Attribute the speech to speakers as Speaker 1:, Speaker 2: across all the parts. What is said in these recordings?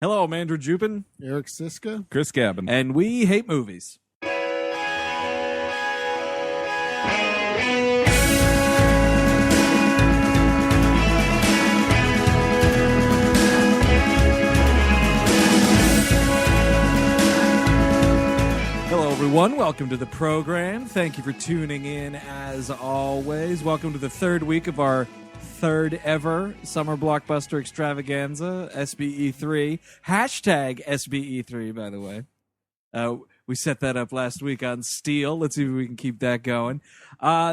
Speaker 1: Hello, I'm Andrew Jupin.
Speaker 2: Eric Siska.
Speaker 3: Chris Gabin.
Speaker 1: And we hate movies. Hello, everyone. Welcome to the program. Thank you for tuning in, as always. Welcome to the third week of our third ever summer blockbuster extravaganza, SBE3. Hashtag SBE3, by the way. We set that up last week on Steel. Let's see if we can keep that going.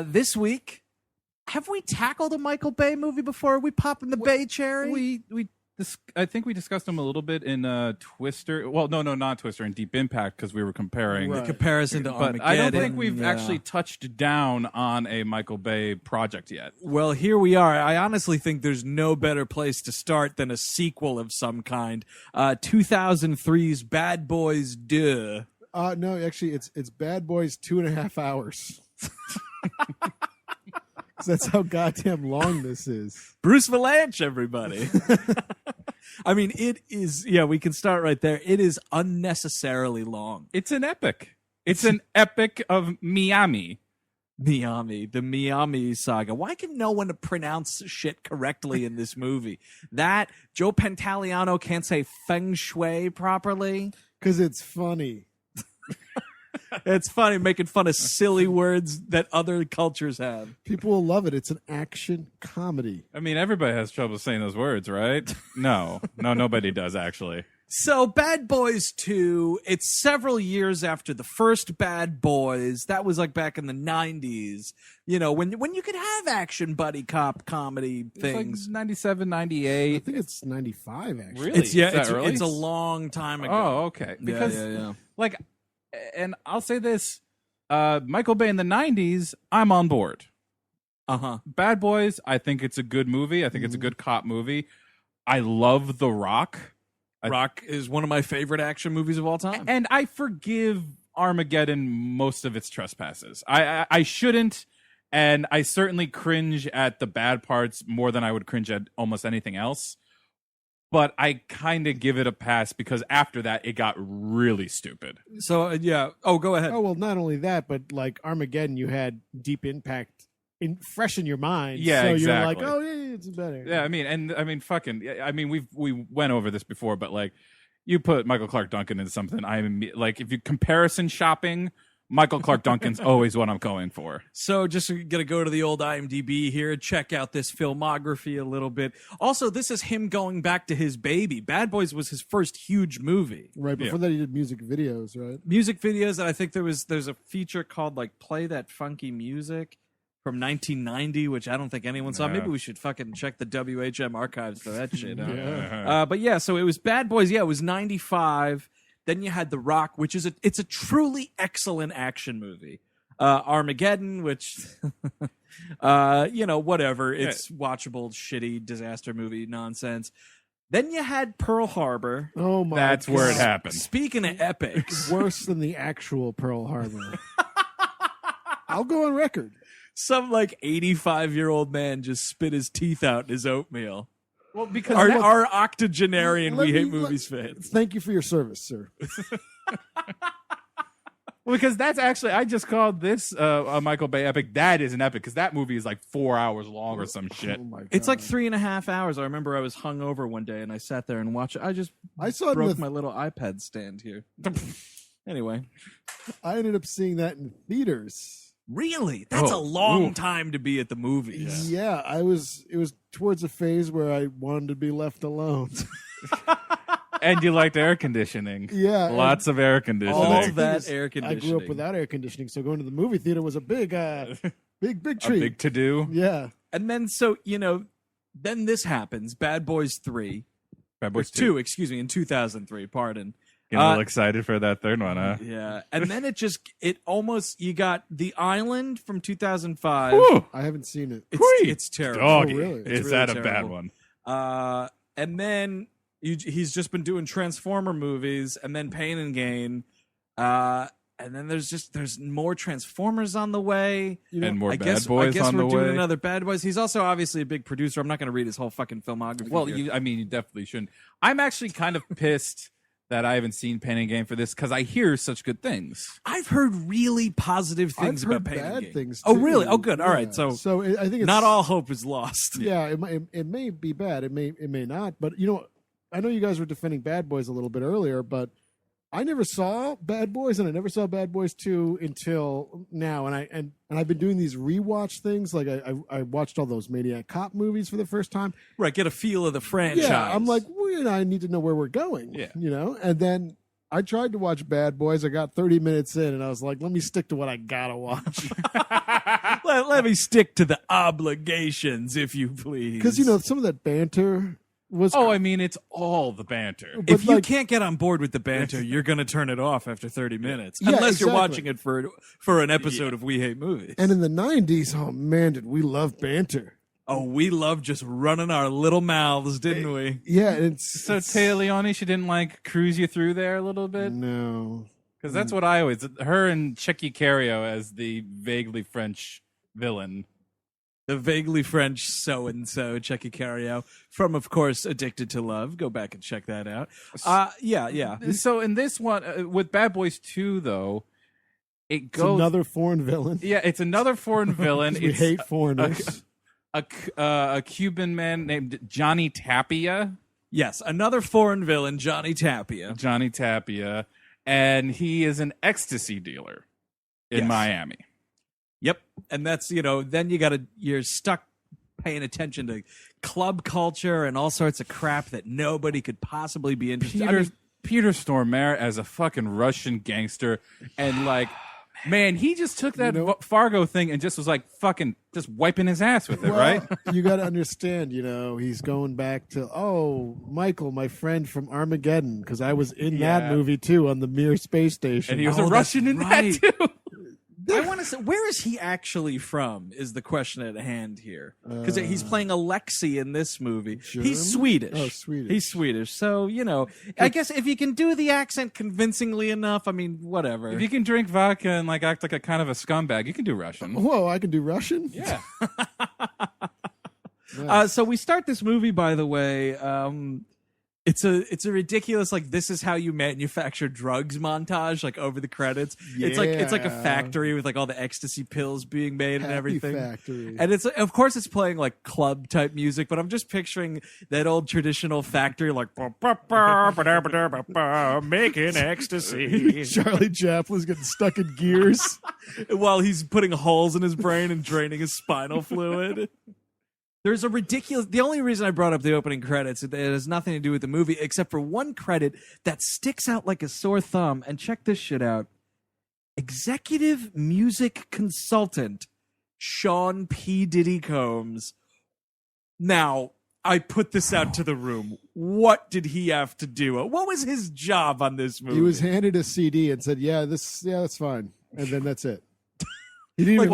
Speaker 1: This week, have we tackled a Michael Bay movie before? Are we popping the Bay cherry?
Speaker 3: I think we discussed them a little bit in Twister. Well, no, not Twister, in Deep Impact, because we were comparing.
Speaker 1: The comparison to Armageddon.
Speaker 3: But I don't think we've actually touched down on a Michael Bay project yet.
Speaker 1: Well, here we are. I honestly think there's no better place to start than a sequel of some kind. 2003's Bad Boys 2.
Speaker 2: No, actually, it's Bad Boys 2.5 hours. That's how goddamn long this is.
Speaker 1: Bruce Valanche, everybody. I mean, it is, we can start right there. It is unnecessarily long.
Speaker 3: It's an epic. It's an epic of Miami.
Speaker 1: The Miami saga. Why can no one pronounce shit correctly in this movie? That Joe Pantoliano can't say feng shui properly?
Speaker 2: Because it's funny.
Speaker 1: It's funny, making fun of silly words that other cultures have.
Speaker 2: People will love it. It's an action comedy.
Speaker 3: I mean, everybody has trouble saying those words, right? No, nobody does, actually.
Speaker 1: So, Bad Boys 2, it's several years after the first Bad Boys. That was like back in the 90s. You know, when you could have action buddy cop comedy things.
Speaker 3: It's like 97, 98.
Speaker 2: I think it's 95, actually.
Speaker 3: Really?
Speaker 1: It's a long time ago.
Speaker 3: Oh, okay. Because, like, and I'll say this, Michael Bay in the 90s, I'm on board. Bad Boys, I think it's a good movie. I think it's a good cop movie. I love The Rock.
Speaker 1: Rock is one of my favorite action movies of all time.
Speaker 3: And I forgive Armageddon most of its trespasses. I shouldn't, and I certainly cringe at the bad parts more than I would cringe at almost anything else. But I kind of give it a pass because after that, it got really stupid.
Speaker 1: So, Oh, go ahead.
Speaker 2: Oh, well, not only that, but like Armageddon, you had Deep Impact fresh in your mind.
Speaker 3: Yeah,
Speaker 2: so
Speaker 3: exactly.
Speaker 2: you're like, oh, yeah, it's better.
Speaker 3: Yeah, we went over this before, but like, you put Michael Clark Duncan into something, I'm like, if you comparison shopping, Michael Clark Duncan's always what I'm going for.
Speaker 1: So just gonna go to the old IMDb here, check out this filmography a little bit. Also, this is him going back to his baby. Bad Boys was his first huge movie.
Speaker 2: Right, before that he did music videos, right?
Speaker 1: Music videos, and I think there's a feature called like Play That Funky Music from 1990, which I don't think anyone saw. Maybe we should fucking check the WHM archives for that shit. So it was Bad Boys, it was 95. Then you had The Rock, which is it's a truly excellent action movie. Armageddon, which, whatever. It's watchable, shitty, disaster movie nonsense. Then you had Pearl Harbor.
Speaker 2: Oh, my
Speaker 3: That's
Speaker 2: God.
Speaker 3: where it happened.
Speaker 1: Speaking of epics.
Speaker 2: Worse than the actual Pearl Harbor. I'll go on record.
Speaker 1: Some, 85-year-old man just spit his teeth out in his oatmeal.
Speaker 3: Well, because
Speaker 1: our octogenarian We Hate Movies fans.
Speaker 2: Thank you for your service, sir.
Speaker 3: Well, because that's actually, I just called this a Michael Bay epic. That is an epic, because that movie is like 4 hours long or some shit.
Speaker 2: Oh my God.
Speaker 1: It's like 3.5 hours. I remember I was hungover one day and I sat there and watched it. I broke my little iPad stand here. Anyway.
Speaker 2: I ended up seeing that in theaters.
Speaker 1: Really? That's a long time to be at the movies.
Speaker 2: Yeah, it was towards a phase where I wanted to be left alone.
Speaker 3: And you liked air conditioning.
Speaker 2: Yeah.
Speaker 3: Lots of air conditioning.
Speaker 1: All that air conditioning.
Speaker 2: I grew up without air conditioning, so going to the movie theater was a big big treat.
Speaker 3: A big to-do.
Speaker 2: Yeah.
Speaker 1: And then, then this happens. Bad Boys 3.
Speaker 3: Bad Boys
Speaker 1: 2, excuse me, in 2003, pardon.
Speaker 3: Getting a little excited for that third one, huh?
Speaker 1: Yeah. And then you got The Island from 2005.
Speaker 3: Whew.
Speaker 2: I haven't seen it.
Speaker 1: It's terrible.
Speaker 3: Doggy.
Speaker 2: Oh, really?
Speaker 3: Is
Speaker 1: really
Speaker 3: that
Speaker 1: terrible.
Speaker 3: a bad one?
Speaker 1: And then he's just been doing Transformer movies, and then Pain and Gain. And then there's more Transformers on the way.
Speaker 3: And more
Speaker 1: I
Speaker 3: Bad
Speaker 1: guess
Speaker 3: Boys on
Speaker 1: we're
Speaker 3: the
Speaker 1: doing
Speaker 3: way.
Speaker 1: another Bad Boys. He's also obviously a big producer. I'm not going to read his whole fucking filmography.
Speaker 3: Well,
Speaker 1: here.
Speaker 3: you definitely shouldn't. I'm actually kind of pissed that I haven't seen Pain and Gain for this because I hear such good things.
Speaker 1: I've heard really positive things
Speaker 2: I've heard
Speaker 1: about Pain and
Speaker 2: bad
Speaker 1: Gain.
Speaker 2: things.
Speaker 1: Oh,
Speaker 2: too.
Speaker 1: really? Oh, good. All right.
Speaker 2: Yeah.
Speaker 1: So
Speaker 2: I think it's,
Speaker 1: not all hope is lost.
Speaker 2: Yeah, it may be bad. It may not. But I know you guys were defending Bad Boys a little bit earlier, but I never saw Bad Boys, and I never saw Bad Boys 2 until now. And I've been doing these rewatch things. Like I watched all those Maniac Cop movies for the first time.
Speaker 1: Right. Get a feel of the franchise.
Speaker 2: Yeah, I'm like, I need to know where we're going.
Speaker 3: Yeah.
Speaker 2: And then I tried to watch Bad Boys. I got 30 minutes in, and I was like, let me stick to what I gotta watch.
Speaker 1: let me stick to the obligations, if you please.
Speaker 2: Because some of that banter was.
Speaker 3: Oh, I mean, it's all the banter.
Speaker 1: If you
Speaker 2: like-
Speaker 1: can't get on board with the banter, you're going to turn it off after 30 minutes.
Speaker 2: Yeah,
Speaker 1: Unless you're
Speaker 2: exactly.
Speaker 1: watching it for an episode of We Hate Movies.
Speaker 2: And in the 90s, oh man, did we love banter.
Speaker 1: Oh, we loved just running our little mouths, didn't we?
Speaker 2: Yeah, it's
Speaker 3: So Taya Leone, she didn't cruise you through there a little bit?
Speaker 2: no.
Speaker 3: Because that's what I always, her and Checky Cario as the vaguely French villain.
Speaker 1: The vaguely French so-and-so, Checky Cario, from, of course, Addicted to Love. Go back and check that out. Yeah.
Speaker 3: So in this one, with Bad Boys 2, though, it
Speaker 2: It's
Speaker 3: goes...
Speaker 2: another foreign villain.
Speaker 3: Yeah, it's another foreign villain.
Speaker 2: We
Speaker 3: It's
Speaker 2: hate foreigners.
Speaker 3: a Cuban man named Johnny Tapia.
Speaker 1: Yes, another foreign villain, Johnny Tapia.
Speaker 3: Johnny Tapia. And he is an ecstasy dealer in
Speaker 1: Yes.
Speaker 3: Miami.
Speaker 1: Yep. And that's, then you're stuck paying attention to club culture and all sorts of crap that nobody could possibly be interested in.
Speaker 3: Peter Stormare as a fucking Russian gangster, and man, he just took that Fargo thing and just was fucking just wiping his ass with it, right?
Speaker 2: You got to understand, he's going back to, Michael, my friend from Armageddon, because I was in that movie too on the Mir space station.
Speaker 3: And he was a Russian in
Speaker 1: right.
Speaker 3: that too.
Speaker 1: I want to say, where is he actually from is the question at hand here. Because he's playing Alexei in this movie.
Speaker 2: German?
Speaker 1: He's Swedish.
Speaker 2: Oh, Swedish.
Speaker 1: He's Swedish. So, I guess if you can do the accent convincingly enough, I mean, whatever.
Speaker 3: If you can drink vodka and act like a kind of a scumbag, you can do Russian.
Speaker 2: Whoa, I can do Russian?
Speaker 3: Yeah.
Speaker 1: So we start this movie, by the way. It's a ridiculous this is how you manufacture drugs montage over the credits. It's like a factory with all the ecstasy pills being made and
Speaker 2: Happy
Speaker 1: everything.
Speaker 2: factory.
Speaker 1: And it's of course it's playing club type music, but I'm just picturing that old traditional factory making ecstasy
Speaker 2: Charlie Chaplin's getting stuck in gears.
Speaker 1: while he's putting holes in his brain and draining his spinal fluid. There's a ridiculous... The only reason I brought up the opening credits, it has nothing to do with the movie, except for one credit that sticks out like a sore thumb. And check this shit out. Executive Music Consultant, Sean P. Diddy Combs. Now, I put this out to the room. What did he have to do? What was his job on this movie?
Speaker 2: He was handed a CD and said, that's fine. And then that's it. He didn't even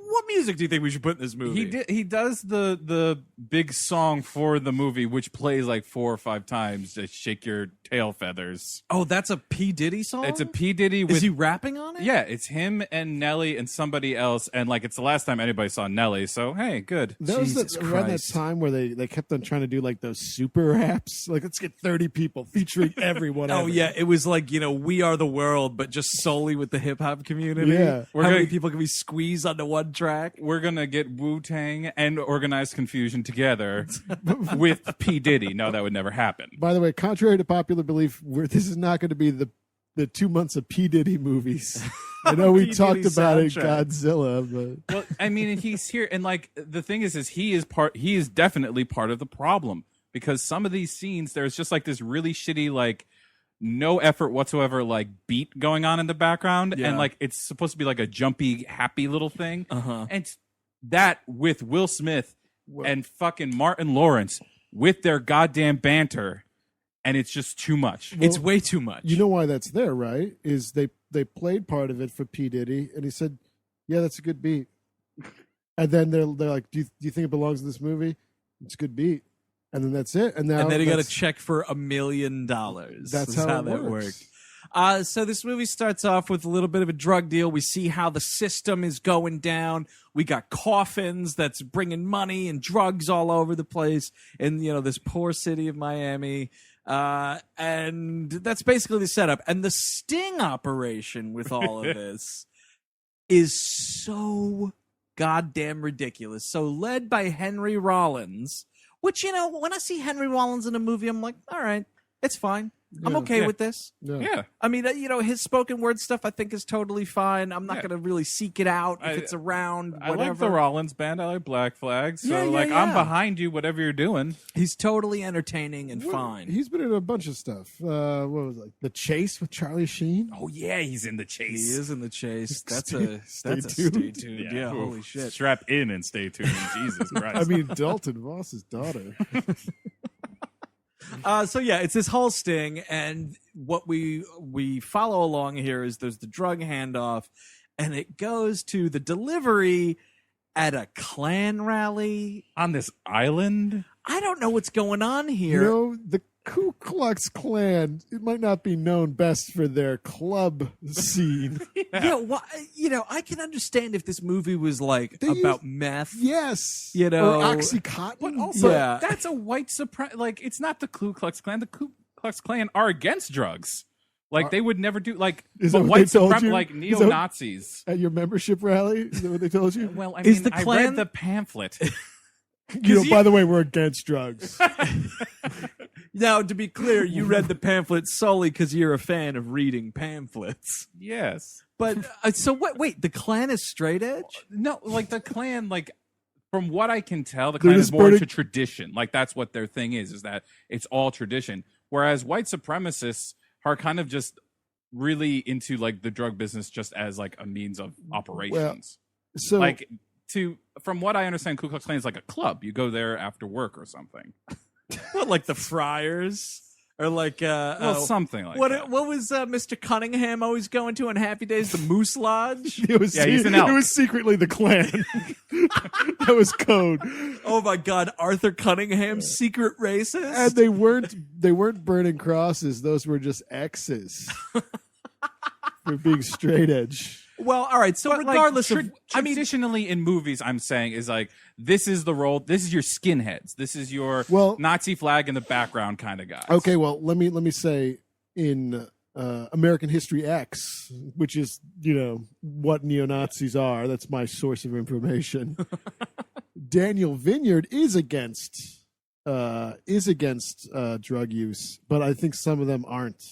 Speaker 1: what music do you think we should put in this movie?
Speaker 3: He does the big song for the movie, which plays 4 or 5 times to shake your tail feathers.
Speaker 1: Oh, that's a P. Diddy song?
Speaker 3: It's a P. Diddy with...
Speaker 1: Is he rapping on it?
Speaker 3: Yeah, it's him and Nelly and somebody else, and it's the last time anybody saw Nelly, so hey, good.
Speaker 2: That was
Speaker 1: Jesus
Speaker 2: around that
Speaker 1: Christ.
Speaker 2: time where they kept on trying to do those super raps. Let's get 30 people featuring everyone.
Speaker 1: Oh
Speaker 2: ever.
Speaker 1: yeah, it was We Are the World, but just solely with the hip hop community.
Speaker 2: Yeah.
Speaker 1: How many people can we squeeze onto one track?
Speaker 3: We're gonna get Wu-Tang and Organized Confusion together with P. Diddy. No, that would never happen.
Speaker 2: By the way, contrary to popular belief, this is not going to be the 2 months of P. Diddy movies. I know we
Speaker 1: P.
Speaker 2: talked
Speaker 1: Diddy
Speaker 2: about it,
Speaker 1: soundtrack.
Speaker 2: Godzilla, but
Speaker 3: Well, I mean, he's here, and the thing is he is definitely part of the problem, because some of these scenes, there's just this really shitty no effort whatsoever beat going on in the background,
Speaker 1: Yeah.
Speaker 3: and it's supposed to be a jumpy, happy little thing,
Speaker 1: Uh-huh.
Speaker 3: and that with Will Smith and fucking Martin Lawrence with their goddamn banter, and it's just too much.
Speaker 1: It's way too much.
Speaker 2: you know why that's there, right? Is they played part of it for P. Diddy, and he said, "Yeah, that's a good beat." And then they're like, "Do you think it belongs in this movie?" It's a good beat, and then that's it. And now
Speaker 1: and then he got a
Speaker 2: that's-
Speaker 1: check for $1 million.
Speaker 2: That's how it
Speaker 1: that
Speaker 2: works.
Speaker 1: worked. So this movie starts off with a little bit of a drug deal. We see how the system is going down. We got coffins that's bringing money and drugs all over the place in, this poor city of Miami. And that's basically the setup. And the sting operation with all of this is so goddamn ridiculous. So led by Henry Rollins, which, when I see Henry Rollins in a movie, I'm like, all right, it's fine. I'm okay with this.
Speaker 3: Yeah.
Speaker 1: I mean, his spoken word stuff I think is totally fine. I'm not going to really seek it out if it's around, whatever.
Speaker 3: I like the Rollins band. I like Black Flag. So,
Speaker 1: yeah.
Speaker 3: I'm behind you, whatever you're doing.
Speaker 1: He's totally entertaining and fine.
Speaker 2: He's been in a bunch of stuff. What was it? The Chase with Charlie Sheen?
Speaker 3: Oh, yeah, he's in The Chase.
Speaker 1: He is in The Chase. That's
Speaker 2: stay
Speaker 1: stay
Speaker 2: tuned.
Speaker 1: tuned. Yeah, holy shit.
Speaker 3: Strap in and stay tuned. Jesus Christ.
Speaker 2: I mean, Dalton Voss's daughter.
Speaker 1: So yeah, it's this whole sting, and what we follow along here is there's the drug handoff, and it goes to the delivery at a Klan rally
Speaker 3: on this island.
Speaker 1: I don't know what's going on here.
Speaker 2: The Ku Klux Klan, it might not be known best for their club scene.
Speaker 1: Yeah, well, I can understand if this movie was like about meth.
Speaker 2: Yes.
Speaker 1: Or
Speaker 2: Oxycontin.
Speaker 3: But also,
Speaker 1: Yeah.
Speaker 3: that's a white supremacy. Like, it's not the Ku Klux Klan. The Ku Klux Klan are against drugs. Like, they would never do, like,
Speaker 2: Is that
Speaker 3: but
Speaker 2: what
Speaker 3: white
Speaker 2: they told
Speaker 3: supremacy,
Speaker 2: you?
Speaker 3: like
Speaker 2: Is that
Speaker 3: neo-Nazis.
Speaker 2: At your membership rally? Is that what they told you?
Speaker 3: Well, I
Speaker 1: Is
Speaker 3: mean,
Speaker 1: the
Speaker 3: I
Speaker 1: Klan-
Speaker 3: read the pamphlet.
Speaker 2: By the way, we're against drugs.
Speaker 1: Now, to be clear, you read the pamphlet solely because you're a fan of reading pamphlets.
Speaker 3: Yes.
Speaker 1: But so what? Wait, the Klan is straight edge?
Speaker 3: No, like the Klan, like from what I can tell, the
Speaker 2: They're
Speaker 3: Klan
Speaker 2: just
Speaker 3: is more
Speaker 2: burning-
Speaker 3: into tradition. Like that's what their thing is that it's all tradition. Whereas white supremacists are kind of just really into like the drug business just as like a means of operations.
Speaker 2: So,
Speaker 3: like from what I understand, Ku Klux Klan is like a club. You go there after work or something.
Speaker 1: What, like the Friars? Or like
Speaker 3: something like that.
Speaker 1: What was Mr. Cunningham always going to on Happy Days? The Moose Lodge?
Speaker 3: He's an elk.
Speaker 2: It was secretly the Klan. That was code.
Speaker 1: Oh my God, Arthur Cunningham's secret racist?
Speaker 2: And they weren't burning crosses. Those were just X's. For being straight edge.
Speaker 1: Well, all right. So
Speaker 3: But
Speaker 1: regardless
Speaker 3: like,
Speaker 1: of,
Speaker 3: traditionally in movies, I'm saying is like this is the role. This is your skinheads. This is your Nazi flag in the background kind of guys.
Speaker 2: Okay, well let me say in American History X, which is what neo-Nazis are. That's my source of information. Daniel Vineyard is against drug use, but I think some of them aren't.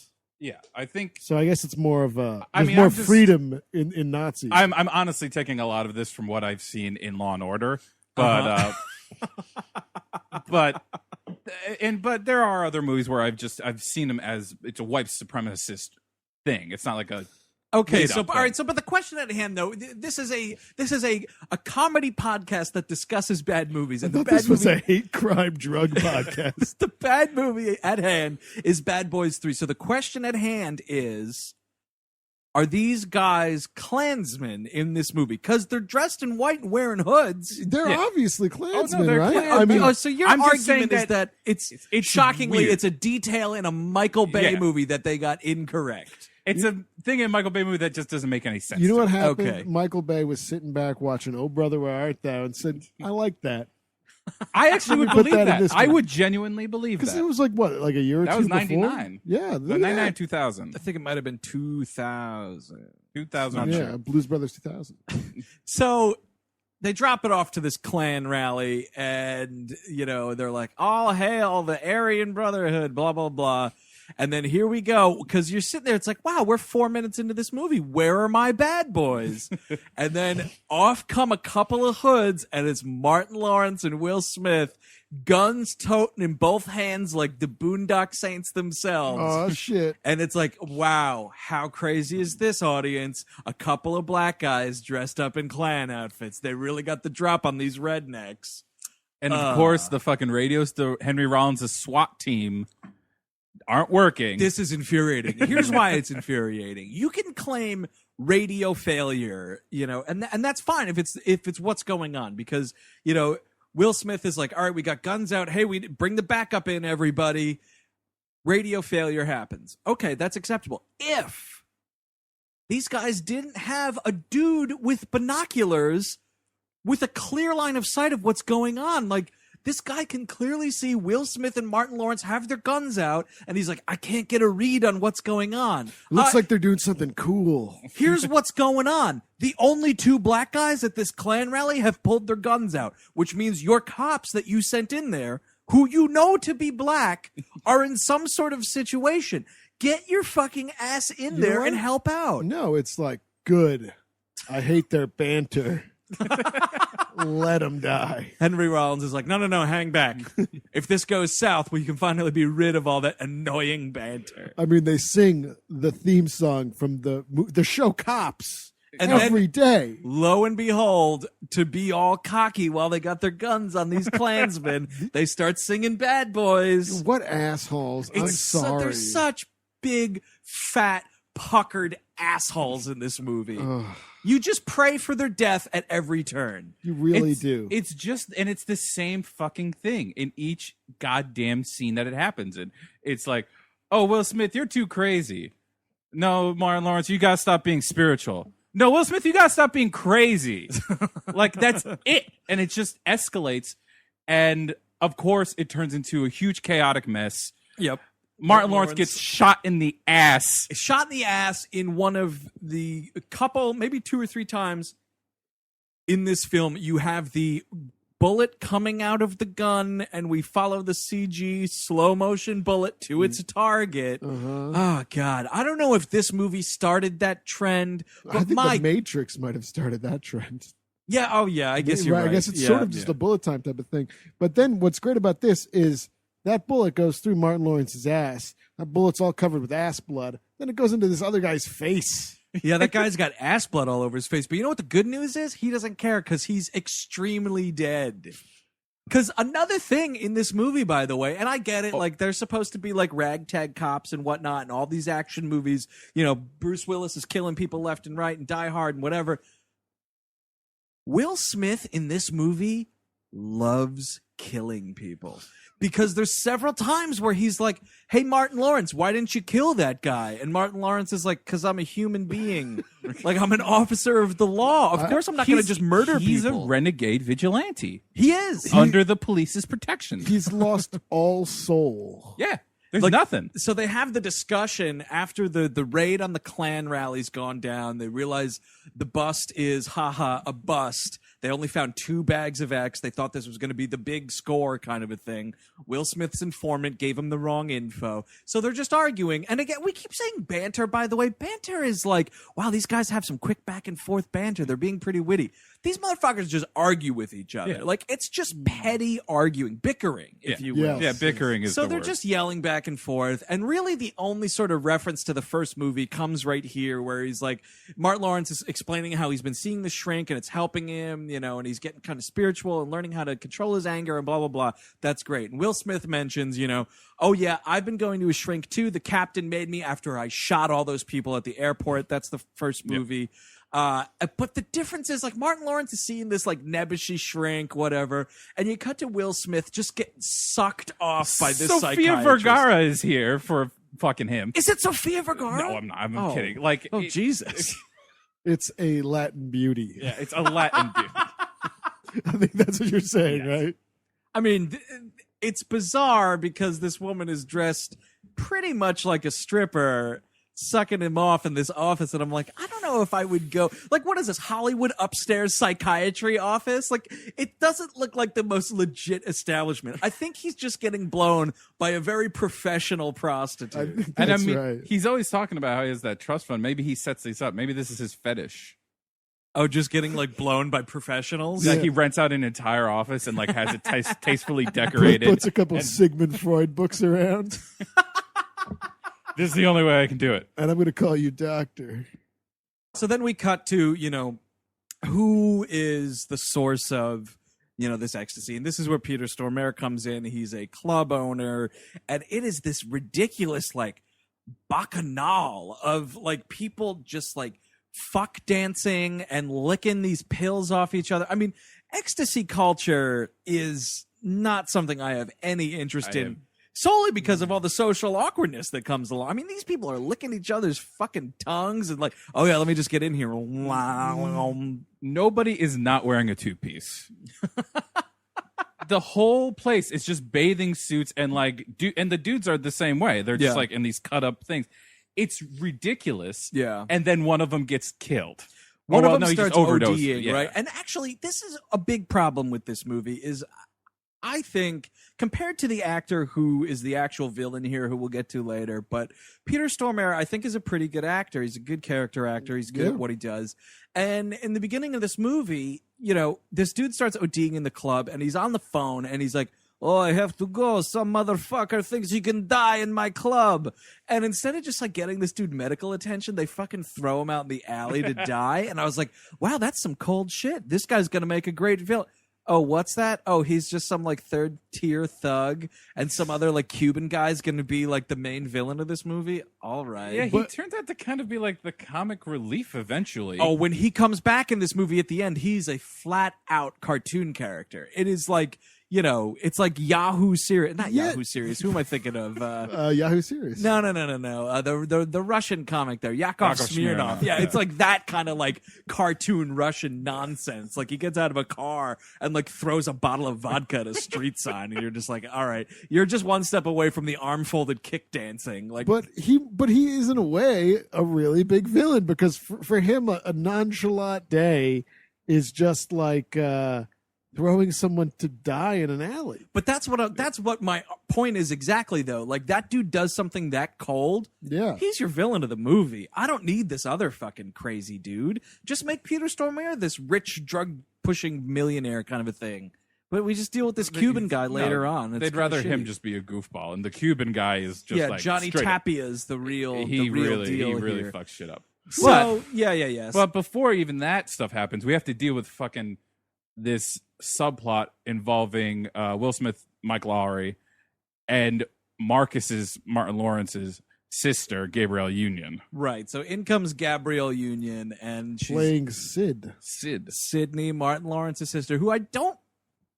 Speaker 3: Yeah, I think
Speaker 2: so. I guess it's more of
Speaker 3: more
Speaker 2: freedom in Nazis.
Speaker 3: I'm honestly taking a lot of this from what I've seen in Law and Order, but but there are other movies where I've seen them as it's a white supremacist thing. It's not like a
Speaker 1: okay. So all right. So but the question at hand though, this is a comedy podcast that discusses bad movies, and
Speaker 2: this was a hate crime drug podcast.
Speaker 1: The bad movie at hand is Bad Boys 3. So the question at hand is, are these guys Klansmen in this movie? Because they're dressed in white and wearing hoods.
Speaker 2: They're obviously Klansmen,
Speaker 3: they're
Speaker 2: right?
Speaker 3: Klan-
Speaker 2: I mean,
Speaker 1: so your
Speaker 3: I'm just saying
Speaker 1: argument is that it's shockingly
Speaker 3: weird.
Speaker 1: it's a detail in a Michael Bay
Speaker 3: Yeah.
Speaker 1: movie that they got incorrect.
Speaker 3: It's a thing in a Michael Bay movie that just doesn't make any sense.
Speaker 2: you know what
Speaker 3: to me.
Speaker 2: happened?
Speaker 1: Okay.
Speaker 2: Michael Bay was sitting back watching "Oh Brother, Where Art Thou" and said, "I like that."
Speaker 3: I actually would
Speaker 2: Let me put
Speaker 3: believe
Speaker 2: that in
Speaker 3: that.
Speaker 2: this
Speaker 3: I
Speaker 2: one.
Speaker 3: would genuinely believe
Speaker 2: Because
Speaker 3: that.
Speaker 2: it was like a year or
Speaker 3: That
Speaker 2: two
Speaker 3: was
Speaker 2: before?
Speaker 3: 99.
Speaker 2: Yeah, look at
Speaker 3: 99,
Speaker 2: that.
Speaker 3: 2000.
Speaker 1: I think it might have been 2000.
Speaker 3: 2000.
Speaker 2: Yeah, Blues Brothers 2000.
Speaker 1: So they drop it off to this Klan rally, and they're like, "All hail the Aryan Brotherhood," blah blah blah. And then here we go, because you're sitting there, it's like, wow, we're 4 minutes into this movie. Where are my bad boys? And then off come a couple of hoods, and it's Martin Lawrence and Will Smith, guns toting in both hands like the Boondock Saints themselves.
Speaker 2: Oh, shit.
Speaker 1: And it's like, wow, how crazy is this audience? A couple of black guys dressed up in Klan outfits. They really got the drop on these rednecks.
Speaker 3: And of course, the fucking radios to Henry Rollins' SWAT team aren't working.
Speaker 1: This is infuriating. Here's why it's infuriating. You can claim radio failure, and that's fine if it's what's going on, because Will Smith is like, all right, we got guns out. Hey, we bring the backup in, everybody. Radio failure happens. Okay, that's acceptable. If these guys didn't have a dude with binoculars with a clear line of sight of what's going on, like, this guy can clearly see Will Smith and Martin Lawrence have their guns out, and he's like, I can't get a read on what's going on.
Speaker 2: Looks like they're doing something cool.
Speaker 1: Here's what's going on. The only 2 black guys at this Klan rally have pulled their guns out, which means your cops that you sent in there, who you know to be black, are in some sort of situation. Get your fucking ass in there and help out.
Speaker 2: No, it's like, good. I hate their banter. Let them die.
Speaker 1: Henry Rollins is like, no, hang back. If this goes south, we can finally be rid of all that annoying banter.
Speaker 2: I mean, they sing the theme song from the show Cops
Speaker 1: And
Speaker 2: every day.
Speaker 1: Lo and behold, to be all cocky while they got their guns on these Klansmen, they start singing Bad Boys.
Speaker 2: What assholes. I'm sorry.
Speaker 1: They're such big, fat, puckered assholes in this movie. You just pray for their death at every turn.
Speaker 2: You really do.
Speaker 3: It's just, and it's the same fucking thing in each goddamn scene that it happens in. It's like, oh, Will Smith, you're too crazy. No, Martin Lawrence, you gotta stop being spiritual. No, Will Smith, you gotta stop being crazy. Like, that's it. And it just escalates. And of course, it turns into a huge chaotic mess.
Speaker 1: Yep.
Speaker 3: Martin Lawrence gets shot in the ass.
Speaker 1: Shot in the ass in one of the couple, maybe 2 or 3 times in this film. You have the bullet coming out of the gun, and we follow the CG slow motion bullet to its target. Oh, God. I don't know if this movie started that trend. But
Speaker 2: I think The Matrix might have started that trend.
Speaker 1: Yeah, oh, yeah. I guess you're right.
Speaker 2: I guess it's sort of just a bullet time type of thing. But then what's great about this is that bullet goes through Martin Lawrence's ass. That bullet's all covered with ass blood. Then it goes into this other guy's face.
Speaker 1: Yeah, that guy's got ass blood all over his face. But you know what the good news is? He doesn't care because he's extremely dead. Because another thing in this movie, by the way, and I get it, like, they're supposed to be like ragtag cops and whatnot, and all these action movies, you know, Bruce Willis is killing people left and right and Die Hard and whatever. Will Smith in this movie loves killing people. Because there's several times where he's like, hey, Martin Lawrence, why didn't you kill that guy? And Martin Lawrence is like, because I'm a human being. Like, I'm an officer of the law. Of course I'm not going to just murder people.
Speaker 3: He's a renegade vigilante.
Speaker 1: He is.
Speaker 3: Under the police's protection.
Speaker 2: He's lost all soul.
Speaker 3: Yeah. There's nothing.
Speaker 1: So they have the discussion after the raid on the Klan rally's gone down. They realize the bust is, a bust. They only found 2 bags of X. They thought this was going to be the big score kind of a thing. Will Smith's informant gave him the wrong info. So they're just arguing. And again, we keep saying banter, by the way. Banter is like, wow, these guys have some quick back and forth banter. They're being pretty witty. These motherfuckers just argue with each other.
Speaker 3: Yeah.
Speaker 1: Like, it's just petty arguing, bickering, if you will.
Speaker 3: Yeah, bickering is
Speaker 1: so
Speaker 3: the
Speaker 1: they're
Speaker 3: word.
Speaker 1: just yelling back and forth, and really the only sort of reference to the first movie comes right here, where he's like, Martin Lawrence is explaining how he's been seeing the shrink and it's helping him, you know, and he's getting kind of spiritual and learning how to control his anger and blah blah blah. That's great. And Will Smith mentions, you know, oh yeah, I've been going to a shrink too. The captain made me after I shot all those people at the airport. That's the first movie. But the difference is, like, Martin Lawrence is seeing this, like, nebbishy shrink, whatever, and you cut to Will Smith just getting sucked off by this
Speaker 3: Sofia Vergara is here for fucking him.
Speaker 1: Is it Sofia Vergara?
Speaker 3: No, I'm not. I'm kidding. Like,
Speaker 1: Jesus.
Speaker 2: It's a Latin beauty.
Speaker 3: Yeah, it's a Latin dude.
Speaker 2: I think that's what you're saying, right?
Speaker 1: I mean, it's bizarre because this woman is dressed pretty much like a stripper, sucking him off in this office, and I'm like, I don't know if I would go. Like, what is this, Hollywood upstairs psychiatry office? Like, it doesn't look like the most legit establishment. I think he's just getting blown by a very professional prostitute.
Speaker 3: And I mean,
Speaker 2: right.
Speaker 3: he's always talking about how he has that trust fund. Maybe he sets these up. Maybe this is his fetish.
Speaker 1: Oh, just getting, like, blown by professionals?
Speaker 3: Like, he rents out an entire office and, like, has it tastefully decorated.
Speaker 2: Puts a couple Sigmund Freud books around.
Speaker 3: This is the only way I can do it.
Speaker 2: And I'm going to call you doctor.
Speaker 1: So then we cut to, you know, who is the source of, you know, this ecstasy. And this is where Peter Stormare comes in. He's a club owner. And it is this ridiculous, like, bacchanal of, like, people just, like, fuck dancing and licking these pills off each other. I mean, ecstasy culture is not something I have any interest in solely because of all the social awkwardness that comes along. I mean, these people are licking each other's fucking tongues and like, oh yeah, let me just get in here.
Speaker 3: Nobody is not wearing a two-piece. The whole place is just bathing suits and like, and the dudes are the same way. They're just like in these cut up things. It's ridiculous.
Speaker 1: Yeah.
Speaker 3: And then one of them gets killed.
Speaker 1: One of them
Speaker 3: he
Speaker 1: starts
Speaker 3: just overdosed,
Speaker 1: ODing, right? And actually, this is a big problem with this movie is I think compared to the actor who is the actual villain here, who we'll get to later, but Peter Stormare, I think, is a pretty good actor. He's a good character actor. He's good at what he does. And in the beginning of this movie, you know, this dude starts ODing in the club and he's on the phone and he's like, oh, I have to go. Some motherfucker thinks he can die in my club. And instead of just like getting this dude medical attention, they fucking throw him out in the alley to die. And I was like, wow, that's some cold shit. This guy's going to make a great villain. Oh, what's that? Oh, he's just some like third tier thug and some other like Cuban guy's going to be like the main villain of this movie. All right.
Speaker 3: Yeah, he turns out to kind of be like the comic relief eventually.
Speaker 1: Oh, when he comes back in this movie at the end, he's a flat out cartoon character. It is like, you know, it's like Yahoo Serious. Not Yahoo Serious. Who am I thinking of?
Speaker 2: Yahoo Serious.
Speaker 1: No. The Russian comic there. Yakov Smirnoff. Yeah, it's like that kind of like cartoon Russian nonsense. Like he gets out of a car and like throws a bottle of vodka at a street sign, and you're just like, all right, you're just one step away from the arm folded kick dancing. Like,
Speaker 2: but he is in a way a really big villain because for him a nonchalant day is just like. Throwing someone to die in an alley.
Speaker 1: But that's what my point is exactly, though. Like, that dude does something that cold.
Speaker 2: Yeah.
Speaker 1: He's your villain of the movie. I don't need this other fucking crazy dude. Just make Peter Stormare this rich, drug-pushing millionaire kind of a thing. But we just deal with this Cuban guy later on.
Speaker 3: They'd rather him just be a goofball. And the Cuban guy is just like
Speaker 1: Johnny Tapia's the real deal here.
Speaker 3: He really fucks shit up.
Speaker 1: So, yes.
Speaker 3: But before even that stuff happens, we have to deal with fucking this subplot involving Will Smith, Mike Lowry, and Martin Lawrence's sister, Gabrielle Union.
Speaker 1: Right. So in comes Gabrielle Union, and she's
Speaker 2: playing Sid.
Speaker 1: Sydney, Martin Lawrence's sister, who I don't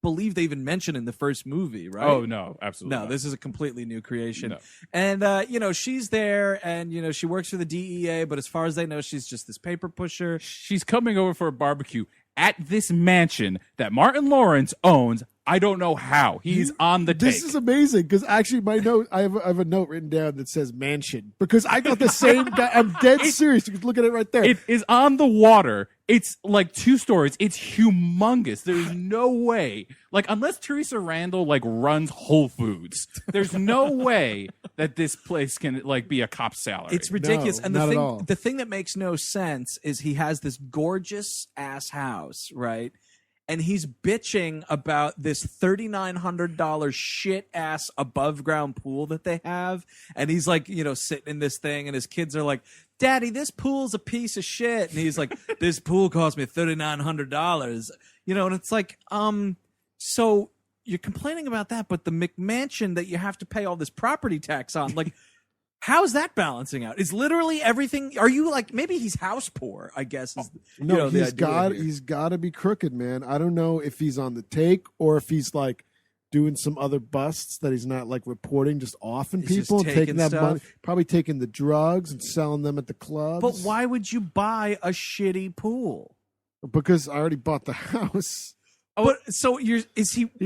Speaker 1: believe they even mentioned in the first movie, right?
Speaker 3: Oh, no, absolutely not.
Speaker 1: This is a completely new creation.
Speaker 3: No.
Speaker 1: And, you know, she's there, and, you know, she works for the DEA, but as far as they know, she's just this paper pusher.
Speaker 3: She's coming over for a barbecue at this mansion that Martin Lawrence owns. I don't know how. He's on the take.
Speaker 2: This is amazing because actually my note, I have a note written down that says mansion because I got the same guy. I'm dead serious. You can look at it right there.
Speaker 3: It is on the water. It's like 2 stories. It's humongous. There's no way, like, unless Teresa Randall like runs Whole Foods, there's no way that this place can like be a cop's salary.
Speaker 1: It's ridiculous.
Speaker 2: No,
Speaker 1: and
Speaker 2: not at all.
Speaker 1: the thing that makes no sense is he has this gorgeous ass house, right? And he's bitching about this $3,900 shit ass above ground pool that they have. And he's like, you know, sitting in this thing, and his kids are like, Daddy, this pool's a piece of shit. And he's like, this pool cost me $3,900. You know, and it's like, so you're complaining about that, but the McMansion that you have to pay all this property tax on, like, how's that balancing out? Is literally everything? Are you like, maybe he's house poor, I guess. Is,
Speaker 2: no,
Speaker 1: you know,
Speaker 2: he's got to be crooked, man. I don't know if he's on the take or if he's like doing some other busts that he's not like reporting, just offing people and taking that money, probably taking the drugs and selling them at the clubs.
Speaker 1: But why would you buy a shitty pool?
Speaker 2: Because I already bought the house.
Speaker 1: But so he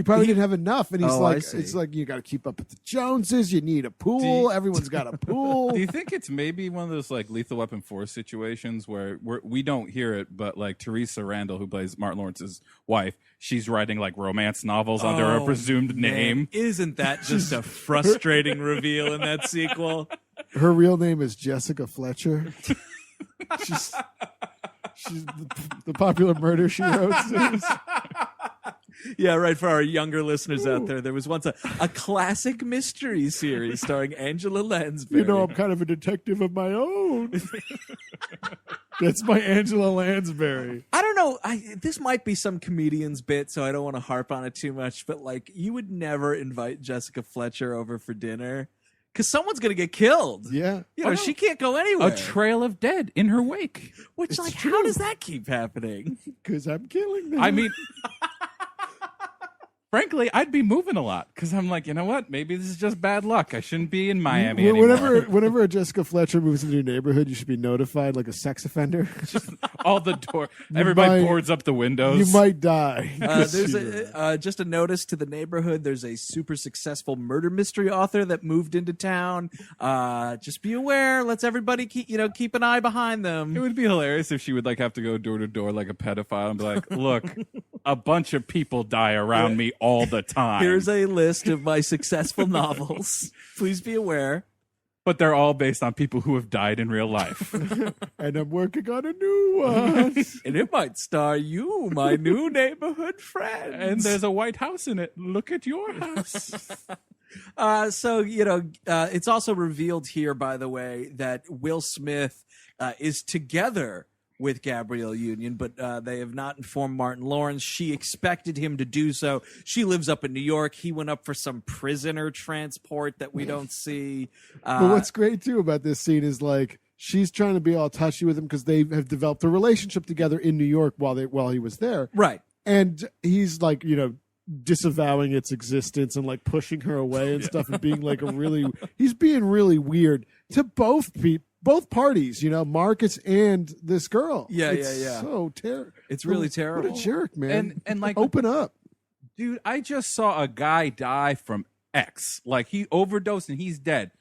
Speaker 2: probably didn't have enough, and he's like, it's like you got to keep up with the Joneses. You need a pool. Everyone's got a pool.
Speaker 3: Do you think it's maybe one of those like Lethal Weapon 4 situations where we don't hear it, but like Teresa Randall, who plays Martin Lawrence's wife, she's writing like romance novels under a presumed name.
Speaker 1: Isn't that just a frustrating reveal in that sequel?
Speaker 2: Her real name is Jessica Fletcher. She's the popular murder she wrote.
Speaker 1: Yeah, right. For our younger listeners out there was once a classic mystery series starring Angela Lansbury.
Speaker 2: You know, I'm kind of a detective of my own. That's my Angela Lansbury.
Speaker 1: I don't know. This might be some comedian's bit, so I don't want to harp on it too much. But like, you would never invite Jessica Fletcher over for dinner because someone's gonna get killed.
Speaker 2: Yeah,
Speaker 1: you know, she can't go anywhere.
Speaker 3: A trail of dead in her wake.
Speaker 1: Which, it's like, how does that keep happening?
Speaker 2: Because I'm killing them.
Speaker 3: I mean. Frankly, I'd be moving a lot because I'm like, you know what? Maybe this is just bad luck. I shouldn't be in Miami anymore.
Speaker 2: Whenever a Jessica Fletcher moves into your neighborhood, you should be notified like a sex offender.
Speaker 3: All the door, everybody boards up the windows.
Speaker 2: You might die.
Speaker 1: There's just a notice to the neighborhood. There's a super successful murder mystery author that moved into town. Just be aware. Let's everybody keep an eye behind them.
Speaker 3: It would be hilarious if she would like have to go door to door like a pedophile and be like, "Look, a bunch of people die around me all the time.
Speaker 1: Here's a list of my successful novels. Please be aware."
Speaker 3: But they're all based on people who have died in real life.
Speaker 2: And I'm working on a new one.
Speaker 1: And it might star you, my new neighborhood friend.
Speaker 3: And there's a White House in it. Look at your house.
Speaker 1: It's also revealed here, by the way, that Will Smith is together with Gabrielle Union, but they have not informed Martin Lawrence. She expected him to do so. She lives up in New York. He went up for some prisoner transport that we don't see.
Speaker 2: But what's great, too, about this scene is, like, she's trying to be all touchy with him because they have developed a relationship together in New York while he was there.
Speaker 1: Right.
Speaker 2: And he's, like, disavowing its existence and, like, pushing her away and stuff and being, like, he's being really weird to both parties, Marcus and this girl.
Speaker 1: It's
Speaker 2: so terrible.
Speaker 1: It's really terrible.
Speaker 2: What a jerk, man.
Speaker 3: And like,
Speaker 2: open up.
Speaker 3: Dude, I just saw a guy die from X. Like, he overdosed and he's dead.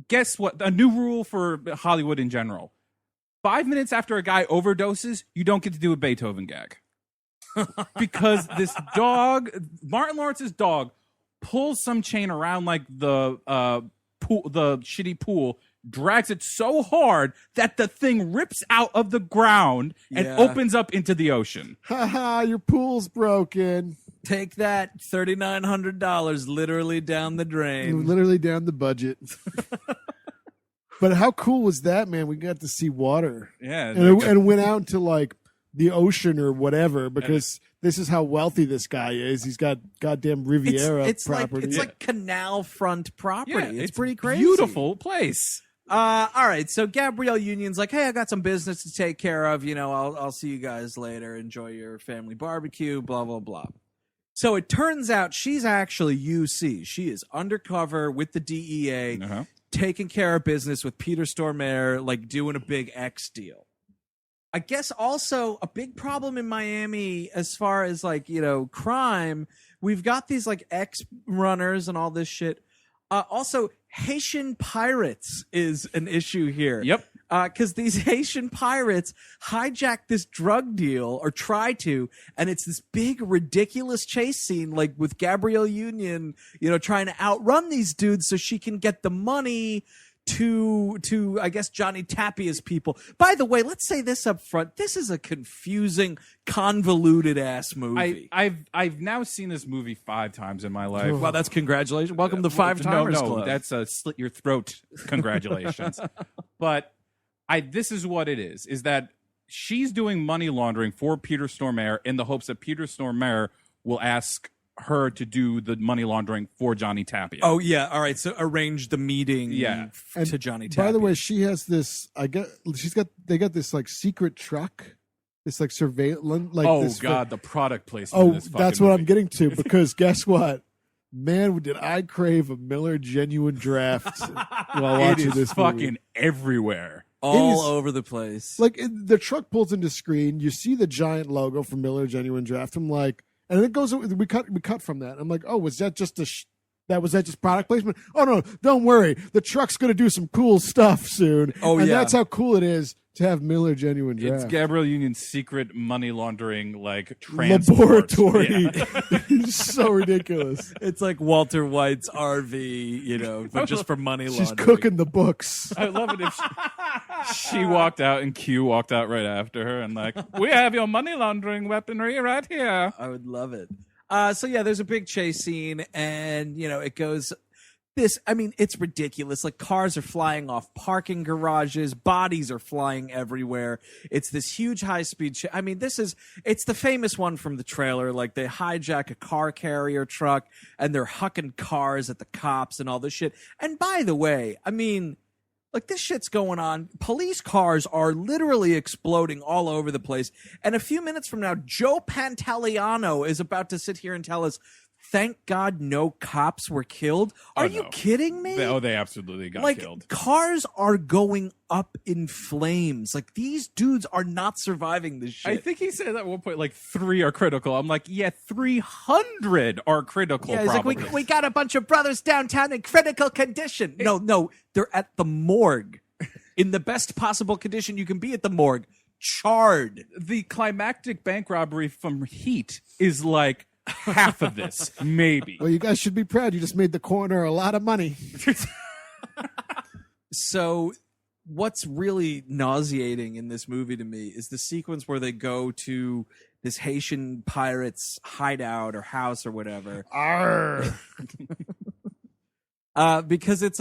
Speaker 3: Guess what? A new rule for Hollywood in general. 5 minutes after a guy overdoses, you don't get to do a Beethoven gag. Because this dog, Martin Lawrence's dog, pulls some chain around like the shitty pool, drags it so hard that the thing rips out of the ground and opens up into the ocean.
Speaker 2: Ha, your pool's broken.
Speaker 1: Take that, $3,900 literally down the drain.
Speaker 2: Literally down the budget. But how cool was that, man? We got to see water.
Speaker 3: Yeah.
Speaker 2: And went out to, like, the ocean or whatever, because this is how wealthy this guy is. He's got goddamn Riviera property.
Speaker 1: It's like canal front property.
Speaker 3: Yeah,
Speaker 1: it's pretty crazy.
Speaker 3: Beautiful place.
Speaker 1: All right, so Gabrielle Union's like, hey, I got some business to take care of. I'll see you guys later. Enjoy your family barbecue, blah, blah, blah. So it turns out she's actually UC. She is undercover with the DEA, taking care of business with Peter Stormare, like doing a big X deal. I guess also a big problem in Miami as far as crime. We've got these like X runners and all this shit. Also, Haitian pirates is an issue here.
Speaker 3: Yep.
Speaker 1: Because these Haitian pirates hijack this drug deal or try to, and it's this big ridiculous chase scene, like with Gabrielle Union, trying to outrun these dudes so she can get the money to I guess Johnny Tapia's people. By the way, let's say this up front. This is a confusing, convoluted ass movie.
Speaker 3: I've now seen this movie 5 times in my life.
Speaker 1: Well, that's congratulations. Welcome to 5 Timers Club.
Speaker 3: That's a slit your throat congratulations. But this is what it is that she's doing money laundering for Peter Stormare in the hopes that Peter Stormare will ask her to do the money laundering for Johnny Tapia.
Speaker 1: Oh yeah, all right. So arrange the meeting to Johnny Tapia.
Speaker 2: By the way, she has this. They got this like secret truck, this like surveillance. Like
Speaker 3: the product placement.
Speaker 2: Oh, that's what I'm getting to, because guess what? Man, did I crave a Miller Genuine Draft while watching this movie.
Speaker 3: Fucking everywhere.
Speaker 1: All over the place.
Speaker 2: Like the truck pulls into screen, you see the giant logo from Miller Genuine Draft. I'm like. And it goes. We cut from that. I'm like, oh, was that just was that just product placement? Oh no, don't worry. The truck's gonna do some cool stuff soon.
Speaker 1: Oh,
Speaker 2: and that's how cool it is to have Miller Genuine Draft.
Speaker 3: It's Gabrielle Union's secret money laundering like transport
Speaker 2: laboratory. It's so ridiculous.
Speaker 1: It's like Walter White's RV, but just for money laundering.
Speaker 2: She's cooking the books.
Speaker 3: I love it if she walked out and Q walked out right after her and like, we have your money laundering weaponry right here.
Speaker 1: I would love it. There's a big chase scene, and it goes. It's ridiculous. Like, cars are flying off parking garages, bodies are flying everywhere. It's this huge high-speed it's the famous one from the trailer. Like, they hijack a car carrier truck, and they're hucking cars at the cops and all this shit. And by the way, Like, this shit's going on. Police cars are literally exploding all over the place. And a few minutes from now, Joe Pantoliano is about to sit here and tell us, thank God no cops were killed. Are you kidding me?
Speaker 3: They absolutely got killed.
Speaker 1: Cars are going up in flames. Like, these dudes are not surviving this shit.
Speaker 3: I think he said at one point, like, 3 are critical. I'm like, yeah, 300 are critical.
Speaker 1: Yeah, he's
Speaker 3: probably.
Speaker 1: like, we got a bunch of brothers downtown in critical condition. No, they're at the morgue in the best possible condition you can be at the morgue. Charred.
Speaker 3: The climactic bank robbery from Heat is like half of this, maybe.
Speaker 2: Well, you guys should be proud. You just made the coroner a lot of money.
Speaker 1: So what's really nauseating in this movie to me is the sequence where they go to this Haitian pirate's hideout or house or whatever.
Speaker 2: Arr.
Speaker 1: Because it's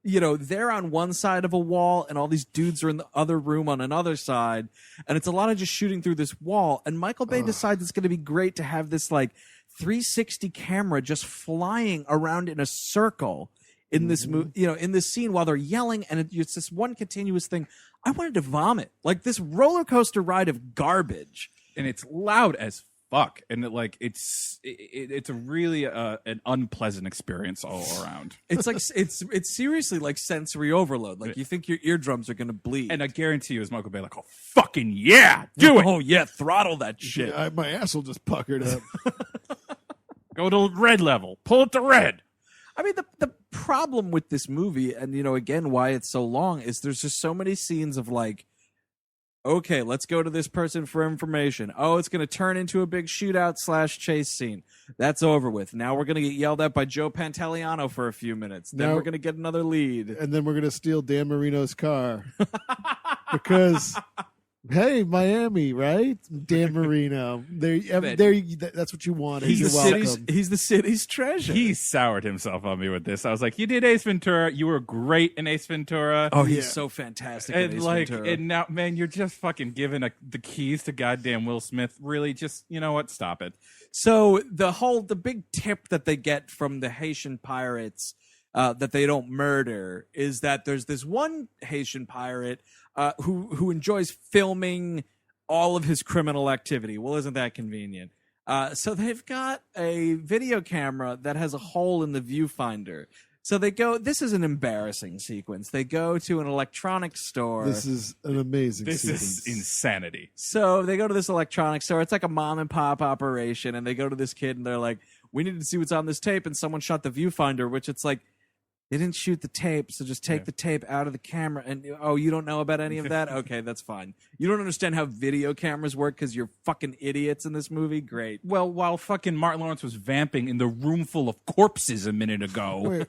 Speaker 1: they're on one side of a wall and all these dudes are in the other room on another side. And it's a lot of just shooting through this wall. And Michael Bay decides it's going to be great to have this like 360 camera just flying around in a circle in this in this scene while they're yelling. And it's this one continuous thing. I wanted to vomit, like this roller coaster ride of garbage.
Speaker 3: And it's loud as fuck. And it's a really an unpleasant experience all around.
Speaker 1: It's like it's seriously like sensory overload. Like you think your eardrums are gonna bleed.
Speaker 3: And I guarantee you, as Michael Bay, like, oh fucking yeah, do it.
Speaker 1: Oh yeah, throttle that shit.
Speaker 2: Yeah, my asshole just puckered up.
Speaker 3: Go to red level. Pull it to red.
Speaker 1: I mean, the problem with this movie, and again, why it's so long, is there's just so many scenes of like, okay, let's go to this person for information. Oh, it's going to turn into a big shootout / chase scene. That's over with. Now we're going to get yelled at by Joe Pantoliano for a few minutes. Then we're going to get another lead.
Speaker 2: And then we're going to steal Dan Marino's car. Because, hey, Miami, right? Dan Marino. That's what you wanted.
Speaker 1: He's
Speaker 2: welcome.
Speaker 1: He's the city's treasure.
Speaker 3: He soured himself on me with this. I was like, you did Ace Ventura. You were great in Ace Ventura.
Speaker 1: Oh, he's so fantastic in Ace Ventura.
Speaker 3: And now, man, you're just fucking giving the keys to goddamn Will Smith. Really, just, you know what? Stop it.
Speaker 1: So the big tip that they get from the Haitian pirates that they don't murder is that there's this one Haitian pirate who enjoys filming all of his criminal activity. Well, isn't that convenient? So they've got a video camera that has a hole in the viewfinder. So they go, this is an embarrassing sequence. They go to an electronics store.
Speaker 2: This is an amazing
Speaker 3: This
Speaker 2: sequence.
Speaker 3: is insanity.
Speaker 1: So they go to this electronics store. It's like a mom and pop operation. And they go to this kid and they're like, we need to see what's on this tape. And someone shot the viewfinder, which it's like, they didn't shoot the tape, so just take the tape out of the camera. And, you don't know about any of that? Okay, that's fine. You don't understand how video cameras work because you're fucking idiots in this movie? Great.
Speaker 3: Well, while fucking Martin Lawrence was vamping in the room full of corpses a minute ago.
Speaker 2: Wait,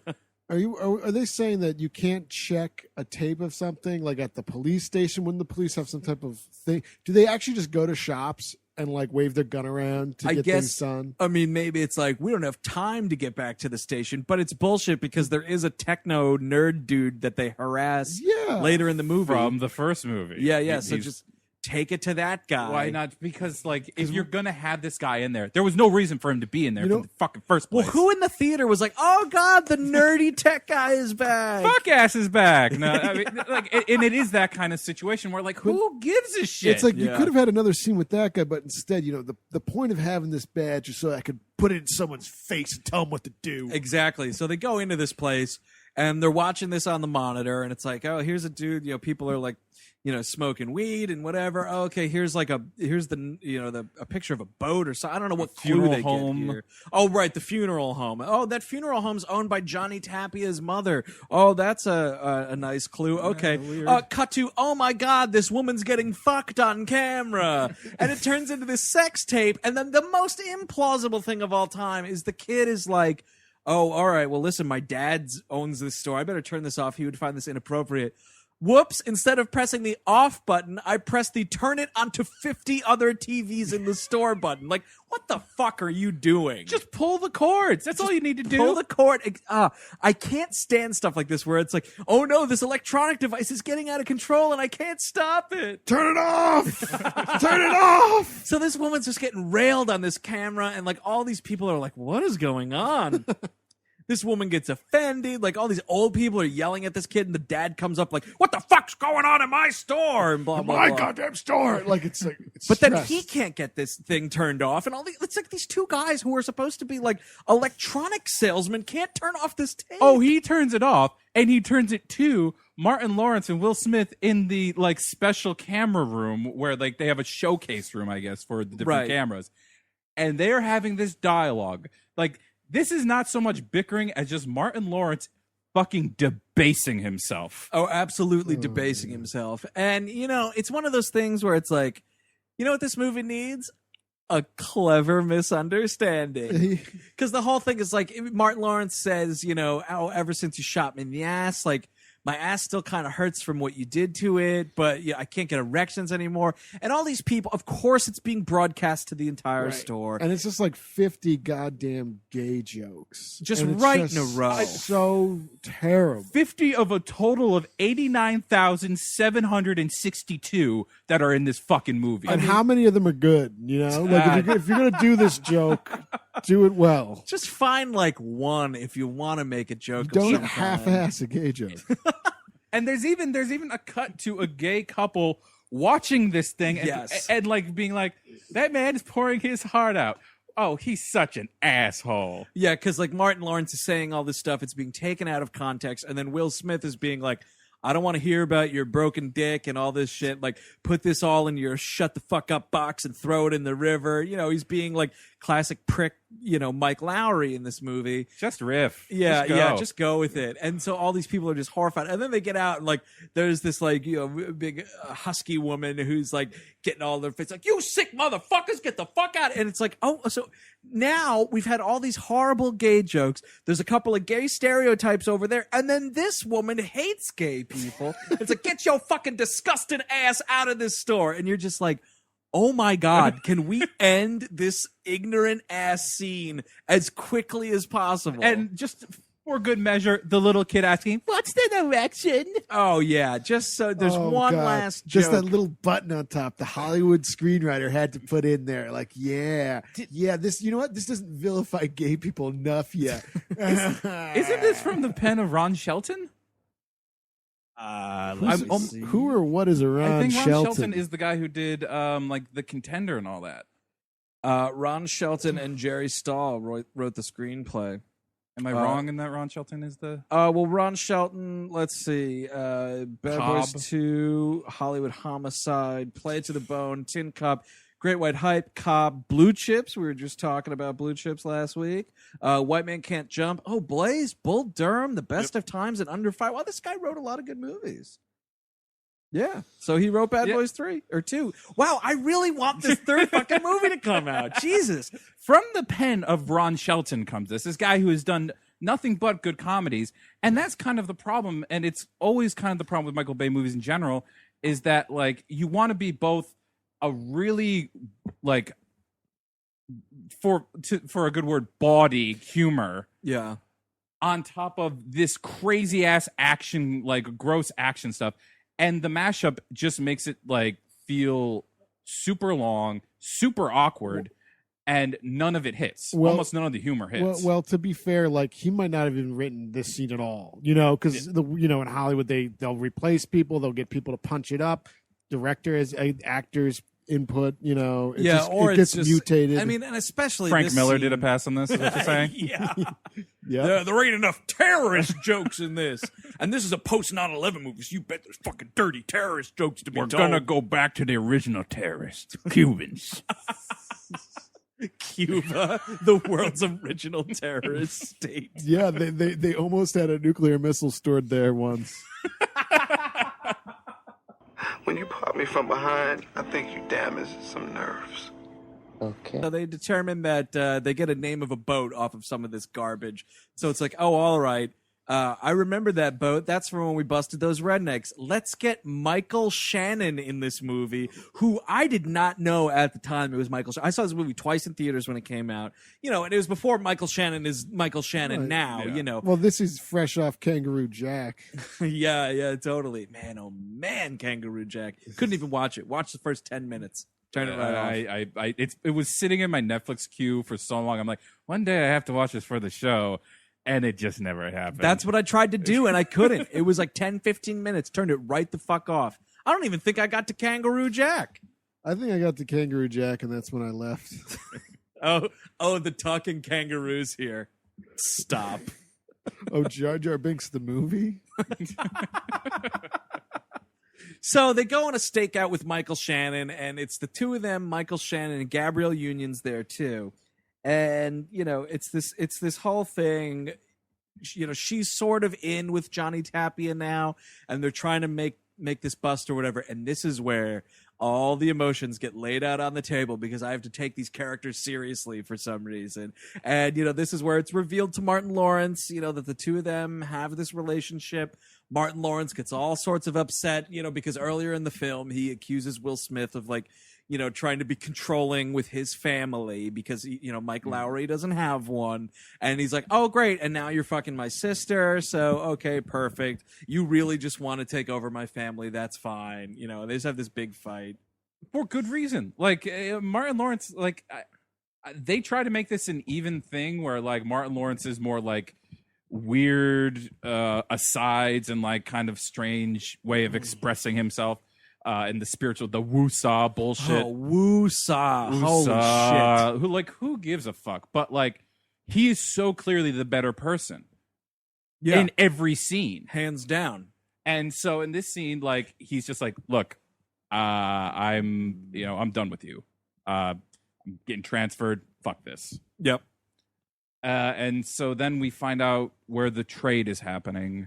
Speaker 2: are they saying that you can't check a tape of something like at the police station? Wouldn't the police have some type of thing? Do they actually just go to shops and like wave their gun around to get things done?
Speaker 1: I mean, maybe it's like, we don't have time to get back to the station, but it's bullshit because there is a techno nerd dude that they harass later in the movie.
Speaker 3: From the first movie.
Speaker 1: Yeah. So just take it to that guy.
Speaker 3: Why not? Because, like, if you're going to have this guy in there was no reason for him to be in there from the fucking first place.
Speaker 1: Well, who in the theater was like, oh, God, the nerdy tech guy is back?
Speaker 3: Fuck ass is back. No, I mean, like, and it is that kind of situation where, like, who gives a shit?
Speaker 2: It's like you could have had another scene with that guy, but instead, the point of having this badge is so I could put it in someone's face and tell them what to do.
Speaker 1: Exactly. So they go into this place, and they're watching this on the monitor, and it's like, oh, here's a dude, people are like, smoking weed and whatever. Oh, okay, here's a picture of a boat or something. I don't know what clue they get here. Oh, right, the funeral home. Oh, that funeral home's owned by Johnny Tapia's mother. Oh, that's a nice clue. Okay, cut to, oh my God, this woman's getting fucked on camera, and it turns into this sex tape. And then the most implausible thing of all time is the kid is like, oh, all right, well, listen, my dad owns this store. I better turn this off. He would find this inappropriate. Whoops, instead of pressing the off button, I pressed the turn it onto 50 other TVs in the store button. Like, what the fuck are you doing?
Speaker 3: Just pull the cords. That's all you need to do.
Speaker 1: Pull the cord. I can't stand stuff like this where it's like, oh no, this electronic device is getting out of control and I can't stop it.
Speaker 2: Turn it off! Turn it off!
Speaker 1: So this woman's just getting railed on this camera and like all these people are like, what is going on? This woman gets offended. Like, all these old people are yelling at this kid, and the dad comes up like, what the fuck's going on in my store? And blah, blah,
Speaker 2: My
Speaker 1: blah.
Speaker 2: goddamn store. Like, it's
Speaker 1: But then
Speaker 2: stress.
Speaker 1: he can't get this thing turned off. And it's like these two guys who are supposed to be like electronic salesmen can't turn off this tape.
Speaker 3: Oh, he turns it off, and he turns it to Martin Lawrence and Will Smith in the like special camera room where like they have a showcase room, I guess, for the different cameras. And they're having this dialogue. Like, this is not so much bickering as just Martin Lawrence fucking debasing himself.
Speaker 1: Oh, absolutely debasing himself. And, you know, it's one of those things where it's like, you know what this movie needs? A clever misunderstanding. Because the whole thing is like, Martin Lawrence says, you know, oh, ever since you shot me in the ass, like, my ass still kind of hurts from what you did to it, but yeah, I can't get erections anymore. And all these people, of course, it's being broadcast to the entire store.
Speaker 2: And it's just like 50 goddamn gay jokes.
Speaker 1: Just
Speaker 2: And it's
Speaker 1: right
Speaker 2: just
Speaker 1: in a row.
Speaker 2: So terrible.
Speaker 3: 50 of a total of 89,762 that are in this fucking movie.
Speaker 2: And how many of them are good? You know, like if you're gonna do this joke, do it well.
Speaker 1: Just find like one if you want to make a joke.
Speaker 2: Don't
Speaker 1: of some
Speaker 2: half-ass a gay joke.
Speaker 3: And there's even a cut to a gay couple watching this thing and,
Speaker 1: Yes.
Speaker 3: and like being like, that man is pouring his heart out. Oh, he's such an asshole.
Speaker 1: Yeah, because like Martin Lawrence is saying all this stuff, it's being taken out of context, and then Will Smith is being like, I don't want to hear about your broken dick and all this shit. Like, put this all in your shut the fuck up box and throw it in the river. You know, he's being like classic prick, you know, Mike Lowry in this movie.
Speaker 3: Just riff.
Speaker 1: Yeah, just go with it. And so all these people are just horrified. And then they get out and like, there's this like, you know, big husky woman who's like getting all their face like, you sick motherfuckers, get the fuck out. And it's like, oh, so now we've had all these horrible gay jokes. There's a couple of gay stereotypes over there. And then this woman hates gay people. It's like, get your fucking disgusting ass out of this store. And you're just like, oh my God, can we end this ignorant ass scene as quickly as possible?
Speaker 3: And just for good measure, the little kid asking, what's the direction?
Speaker 1: oh yeah, just so there's one
Speaker 2: God.
Speaker 1: last
Speaker 2: Just
Speaker 1: joke.
Speaker 2: that little button on top the Hollywood screenwriter had to put in there. Like, yeah, this, you know what? This doesn't vilify gay people enough yet.
Speaker 3: Isn't this from the pen of Ron Shelton?
Speaker 2: Who or what is Ron
Speaker 3: I think Ron
Speaker 2: Shelton?
Speaker 3: Shelton is the guy who did like The Contender and all that.
Speaker 1: Ron Shelton and Jerry Stahl wrote the screenplay.
Speaker 3: Am I wrong in that Ron Shelton is the...
Speaker 1: Well, Ron Shelton, let's see. Bad
Speaker 3: Cobb.
Speaker 1: Boys 2, Hollywood Homicide, Play It to the Bone, Tin Cup, Great White Hype, Cobb, Blue Chips. We were just talking about Blue Chips last week. White Man Can't Jump. Oh, Blaze, Bull Durham, The Best of Times, and Under Fire. Wow, this guy wrote a lot of good movies. Yeah. So he wrote Bad Boys 3 or 2. Wow, I really want this third fucking movie to come out. Jesus.
Speaker 3: From the pen of Ron Shelton comes this guy who has done nothing but good comedies. And that's kind of the problem. And it's always kind of the problem with Michael Bay movies in general, is that like you want to be both a really like for a good word, bawdy humor.
Speaker 1: Yeah.
Speaker 3: On top of this crazy ass action, like gross action stuff. And the mashup just makes it like feel super long, super awkward, and none of it hits. Almost none of the humor hits.
Speaker 2: Well, to be fair, like he might not have even written this scene at all. You know, because in Hollywood they'll replace people, they'll get people to punch it up. Director has actors input. You know, it gets mutated.
Speaker 1: I mean, and especially
Speaker 3: Frank
Speaker 1: this
Speaker 3: Miller
Speaker 1: scene.
Speaker 3: did a pass on this. Is what you're saying?
Speaker 1: Yeah.
Speaker 2: Yeah.
Speaker 1: There ain't enough terrorist jokes in this. And this is a post 9/11 movie, so you bet there's fucking dirty terrorist jokes to be
Speaker 3: We're
Speaker 1: told.
Speaker 3: gonna go back to the original terrorists, Cubans.
Speaker 1: Cuba, the world's original terrorist state.
Speaker 2: Yeah, they almost had a nuclear missile stored there once.
Speaker 4: When you pop me from behind, I think you damaged some nerves.
Speaker 5: Okay.
Speaker 1: So they determine that they get a name of a boat off of some of this garbage. So it's like, oh, all right. I remember that boat. That's from when we busted those rednecks. Let's get Michael Shannon in this movie, who I did not know at the time it was Michael Shannon. I saw this movie twice in theaters when it came out. You know, and it was before Michael Shannon is Michael Shannon now, you know.
Speaker 2: Well, this is fresh off Kangaroo Jack.
Speaker 1: Yeah, totally. Man, oh man, Kangaroo Jack. Couldn't even watch it. Watch the first 10 minutes. Turn it right off.
Speaker 3: It was sitting in my Netflix queue for so long. I'm like, one day I have to watch this for the show. And it just never happened.
Speaker 1: That's what I tried to do, and I couldn't. It was like 10, 15 minutes. Turned it right the fuck off. I don't even think I got to Kangaroo Jack.
Speaker 2: I think I got to Kangaroo Jack, and that's when I left.
Speaker 1: Oh, the talking kangaroos here. Stop.
Speaker 2: Oh, Jar Jar Binks the movie?
Speaker 1: So they go on a stakeout with Michael Shannon, and it's the two of them, Michael Shannon and Gabrielle Union's there too. And, you know, it's this whole thing. You know, she's sort of in with Johnny Tapia now, and they're trying to make this bust or whatever. And this is where all the emotions get laid out on the table, because I have to take these characters seriously for some reason. And, you know, this is where it's revealed to Martin Lawrence, you know, that the two of them have this relationship. Martin Lawrence gets all sorts of upset, you know, because earlier in the film, he accuses Will Smith of, like, you know, trying to be controlling with his family because, you know, Mike Lowry doesn't have one. And he's like, oh, great. And now you're fucking my sister. So, okay, perfect. You really just want to take over my family. That's fine. You know, they just have this big fight.
Speaker 3: For good reason. Like, Martin Lawrence, like, they try to make this an even thing where, like, Martin Lawrence is more, like, weird asides and, like, kind of strange way of expressing himself. In the spiritual, the woo-saw bullshit.
Speaker 1: Oh, woo-saw. Holy shit.
Speaker 3: Who gives a fuck? But, like, he is so clearly the better person.
Speaker 1: Yeah.
Speaker 3: In every scene.
Speaker 1: Hands down.
Speaker 3: And so in this scene, like, he's just like, look, I'm done with you. I'm getting transferred. Fuck this.
Speaker 1: Yep.
Speaker 3: And so then we find out where the trade is happening.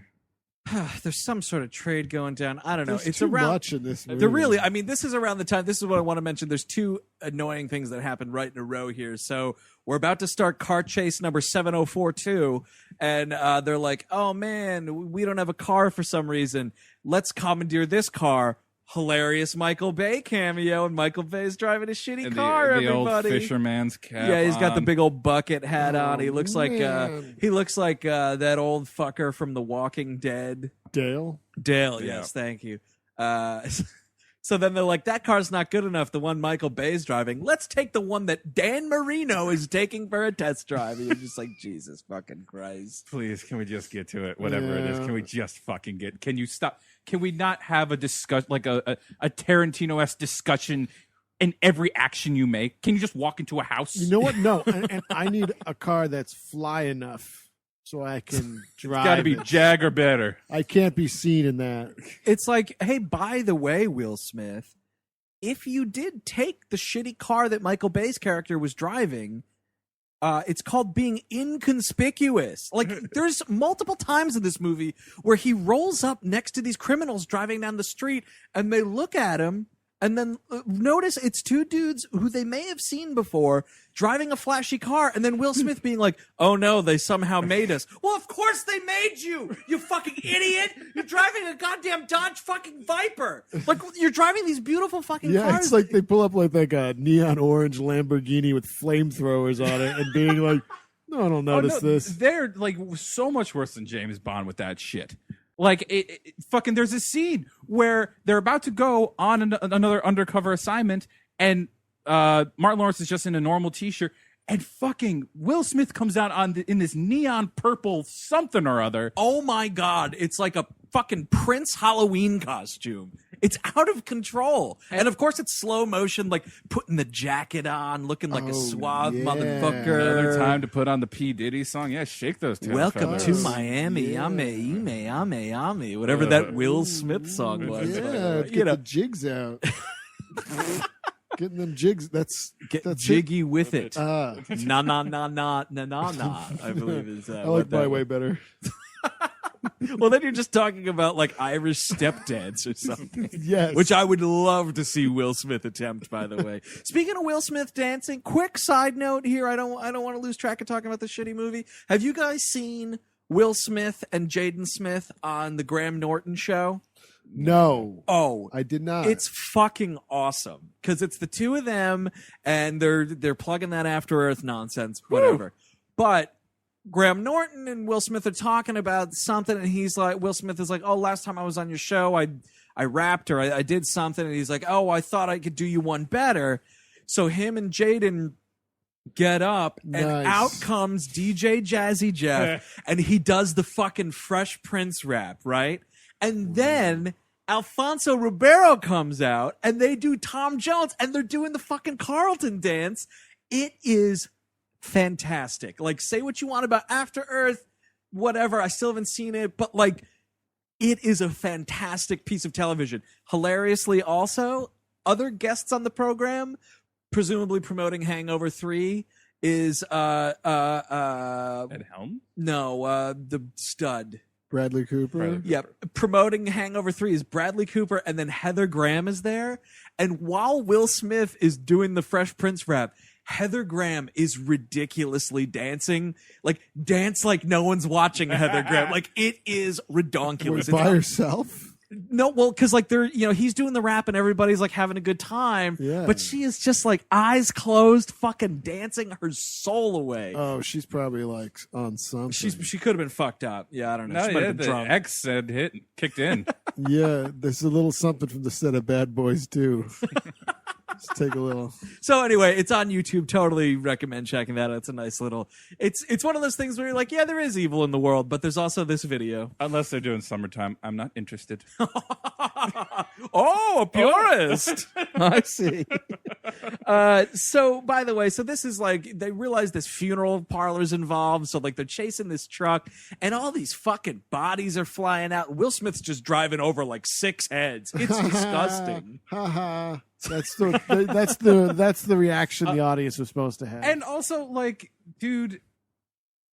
Speaker 1: There's some sort of trade going down. I don't know.
Speaker 2: There's
Speaker 1: It's
Speaker 2: too
Speaker 1: around
Speaker 2: much in this movie.
Speaker 1: They're really, I mean, this is around the time. This is what I want to mention. There's two annoying things that happen right in a row here. So we're about to start car chase number 7042, and they're like, "Oh man, we don't have a car for some reason. Let's commandeer this car." Hilarious Michael Bay cameo, and Michael Bay's driving a shitty car.
Speaker 3: The
Speaker 1: everybody,
Speaker 3: old fisherman's cap.
Speaker 1: yeah, he's got the
Speaker 3: on.
Speaker 1: big old bucket hat on. He looks like
Speaker 2: man.
Speaker 1: that old fucker from The Walking Dead.
Speaker 2: Dale?
Speaker 1: Dale,
Speaker 3: Yeah.
Speaker 1: yes, thank you. So then they're like, that car's not good enough, the one Michael Bay's driving. Let's take the one that Dan Marino is taking for a test drive. And you're just like, Jesus fucking Christ.
Speaker 3: Please, can we just get to it? Whatever it is,
Speaker 2: Yeah.
Speaker 3: can we just fucking get? Can you stop? Can we not have a discussion, like a Tarantino-esque discussion in every action you make? Can you just walk into a house?
Speaker 2: You know what? No. and I need a car that's fly enough so I can drive.
Speaker 3: Got to be
Speaker 2: it.
Speaker 3: Jag or better.
Speaker 2: I can't be seen in that.
Speaker 1: It's like, hey, by the way, Will Smith, if you did take the shitty car that Michael Bay's character was driving, it's called being inconspicuous. Like, there's multiple times in this movie where he rolls up next to these criminals driving down the street, and they look at him, and then notice it's two dudes who they may have seen before driving a flashy car, and then Will Smith being like, oh no, they somehow made us. Well, of course they made you, you fucking idiot. You're driving a goddamn Dodge fucking Viper. Like, you're driving these beautiful fucking
Speaker 2: Yeah,
Speaker 1: cars.
Speaker 2: it's like they pull up like a neon orange Lamborghini with flamethrowers on it and being like, no, I don't notice this.
Speaker 3: They're like so much worse than James Bond with that shit. Like, fucking, there's a scene where they're about to go on another undercover assignment, and Martin Lawrence is just in a normal t-shirt, and fucking Will Smith comes out in this neon purple something or other.
Speaker 1: Oh my God. It's like a fucking Prince Halloween costume. It's out of control. And of course it's slow motion, like putting the jacket on, looking like a suave
Speaker 2: yeah.
Speaker 1: motherfucker.
Speaker 3: Another time to put on the P. Diddy song. Yeah, shake those tail
Speaker 1: Welcome
Speaker 3: feathers.
Speaker 1: to Miami. Ame. Whatever that Will Smith song was.
Speaker 2: Yeah,
Speaker 1: You
Speaker 2: get
Speaker 1: know,
Speaker 2: the jigs out. Getting them jigs. That's
Speaker 1: jiggy with it.
Speaker 2: Ah,
Speaker 1: Na na na na na na na. I believe is.
Speaker 2: I like my way better.
Speaker 1: Well, then you're just talking about like Irish step dance or something.
Speaker 2: Yes.
Speaker 1: Which I would love to see Will Smith attempt, by the way. Speaking of Will Smith dancing, quick side note here. I don't want to lose track of talking about the shitty movie. Have you guys seen Will Smith and Jaden Smith on the Graham Norton show?
Speaker 2: No.
Speaker 1: Oh,
Speaker 2: I did not.
Speaker 1: it's fucking awesome because it's the two of them and they're plugging that After Earth nonsense, whatever. But Graham Norton and Will Smith are talking about something, and he's like, Will Smith is like, oh, last time I was on your show, I rapped or I did something, and he's like, oh, I thought I could do you one better. So him and Jaden get up, and
Speaker 2: Nice.
Speaker 1: out comes DJ Jazzy Jeff, and he does the fucking Fresh Prince rap, right? And then Alfonso Ribeiro comes out, and they do Tom Jones, and they're doing the fucking Carlton dance. It is fantastic. Like, say what you want about After Earth, whatever. I still haven't seen it, but like, it is a fantastic piece of television. Hilariously, also, other guests on the program, presumably promoting Hangover 3, is
Speaker 3: Ed Helm?
Speaker 1: no, the stud.
Speaker 2: Bradley Cooper.
Speaker 1: Yeah, promoting Hangover 3 is Bradley Cooper, and then Heather Graham is there. And while Will Smith is doing the Fresh Prince rap, Heather Graham is ridiculously dancing. Like, dance like no one's watching Heather Graham. Like, it is redonkulous.
Speaker 2: By herself?
Speaker 1: No, well, because like they're, he's doing the rap and everybody's like having a good time.
Speaker 2: Yeah.
Speaker 1: But she is just like eyes closed, fucking dancing her soul away.
Speaker 2: Oh, she's probably like on something.
Speaker 1: She could have been fucked up. Yeah, I don't know.
Speaker 3: No,
Speaker 1: She might
Speaker 3: yeah,
Speaker 1: have been
Speaker 3: the
Speaker 1: drunk.
Speaker 3: X had kicked in.
Speaker 2: Yeah, there's a little something from the set of Bad Boys too. Let's take a little.
Speaker 1: So anyway, it's on YouTube. Totally recommend checking that out. It's a nice little. It's one of those things where you're like, yeah, there is evil in the world, but there's also this video.
Speaker 3: Unless they're doing summertime, I'm not interested.
Speaker 1: Oh, a purist.
Speaker 2: I see.
Speaker 1: So by the way, so this is like, they realize this funeral parlor's involved. So like they're chasing this truck and all these fucking bodies are flying out. Will Smith's just driving over like 6 heads. It's disgusting.
Speaker 2: Ha ha. That's the reaction the audience was supposed to have.
Speaker 3: And also, like, dude,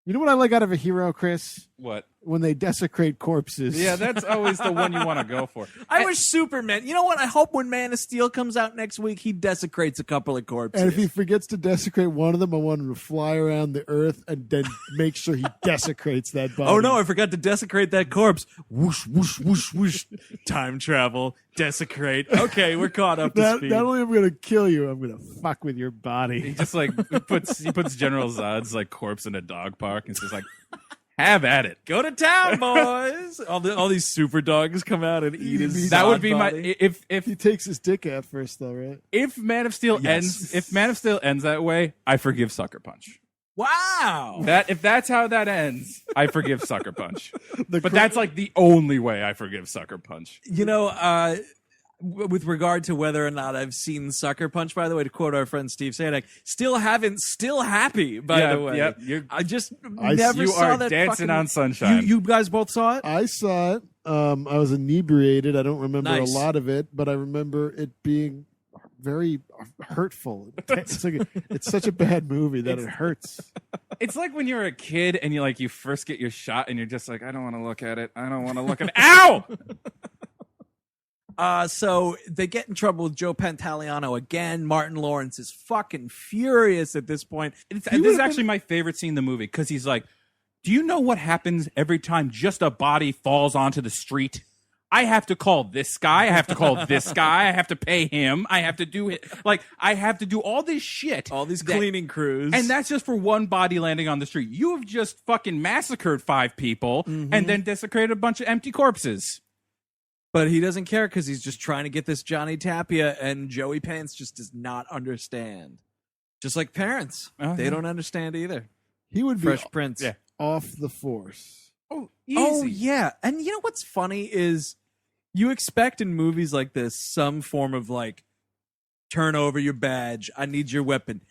Speaker 2: you know what I like out of a hero, Chris?
Speaker 3: what?
Speaker 2: When they desecrate corpses.
Speaker 3: Yeah, that's always the one you want to go for.
Speaker 1: I wish Superman, you know what? I hope when Man of Steel comes out next week, he desecrates a couple of corpses.
Speaker 2: And if he forgets to desecrate one of them, I want him to fly around the earth and then make sure he desecrates that body.
Speaker 1: Oh no, I forgot to desecrate that corpse. Whoosh, whoosh, whoosh, whoosh. Time travel, desecrate. Okay, we're caught up to speed.
Speaker 2: Not only am I going to kill you, I'm going to fuck with your
Speaker 3: He
Speaker 2: body.
Speaker 3: just like puts General Zod's like corpse in a dog park and it's just like, have at it.
Speaker 1: Go to town, boys. all these super dogs come out and eat his
Speaker 3: That would
Speaker 1: Zod
Speaker 3: be
Speaker 1: body.
Speaker 3: if
Speaker 2: He takes his dick out first, though, right?
Speaker 3: if Man of Steel ends that way, I forgive Sucker Punch.
Speaker 1: Wow.
Speaker 3: If that's how that ends, I forgive Sucker Punch.
Speaker 2: The
Speaker 3: But that's like the only way I forgive Sucker Punch.
Speaker 1: With regard to whether or not I've seen Sucker Punch, by the way, to quote our friend Steve Sadak, still happy, by the way.
Speaker 3: Yep,
Speaker 1: I just
Speaker 2: I-
Speaker 1: never
Speaker 3: you
Speaker 1: saw
Speaker 3: are
Speaker 1: that
Speaker 3: dancing
Speaker 1: fucking-
Speaker 3: on sunshine.
Speaker 1: You guys both saw it?
Speaker 2: I saw it. I was inebriated. I don't remember
Speaker 1: Nice.
Speaker 2: a lot of it, but I remember it being very hurtful. It's such a bad movie that it hurts.
Speaker 3: It's like when you're a kid and you first get your shot and you're just like, I don't want to look at it. I don't want to look at it. Ow!
Speaker 1: So they get in trouble with Joe Pantoliano again. Martin Lawrence is fucking furious at this point.
Speaker 3: This is actually my favorite scene in the movie because he's like, do you know what happens every time just a body falls onto the street? I have to call this guy. I have to call this guy. I have to pay him. I have to do it. Like, I have to do all this shit.
Speaker 1: All these cleaning crews.
Speaker 3: And that's just for one body landing on the street. You have just fucking massacred 5 people and then desecrated a bunch of empty corpses.
Speaker 1: But he doesn't care because he's just trying to get this Johnny Tapia, and Joey Pants just does not understand. Just like parents. They don't understand either.
Speaker 2: He would be
Speaker 1: Fresh Prince.
Speaker 3: Yeah.
Speaker 2: off the force.
Speaker 3: Oh,
Speaker 1: Oh, yeah. And you know what's funny is you expect in movies like this some form of like, turn over your badge. I need your weapon.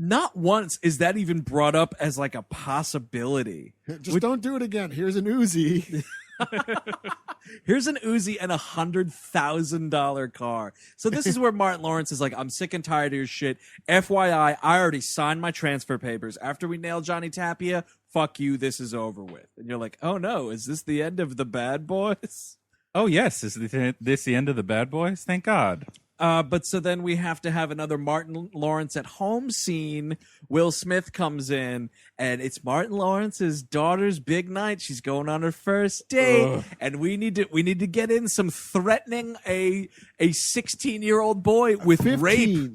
Speaker 1: Not once is that even brought up as like a possibility.
Speaker 2: Just don't do it again. Here's an Uzi.
Speaker 1: Here's an Uzi and $100,000 car. So this is where Martin Lawrence is like, I'm sick and tired of your shit. FYI, I already signed my transfer papers. After we nail Johnny Tapia, fuck you, this is over with. And you're like, oh no, is this the end of the Bad Boys?
Speaker 3: Oh, yes. Is this the end of the Bad Boys? Thank God.
Speaker 1: But so then we have to have another Martin Lawrence at home scene. Will Smith comes in, and it's Martin Lawrence's daughter's big night. She's going on her first date, and we need to get in some threatening a 16-year-old boy with
Speaker 2: 15.
Speaker 1: rape.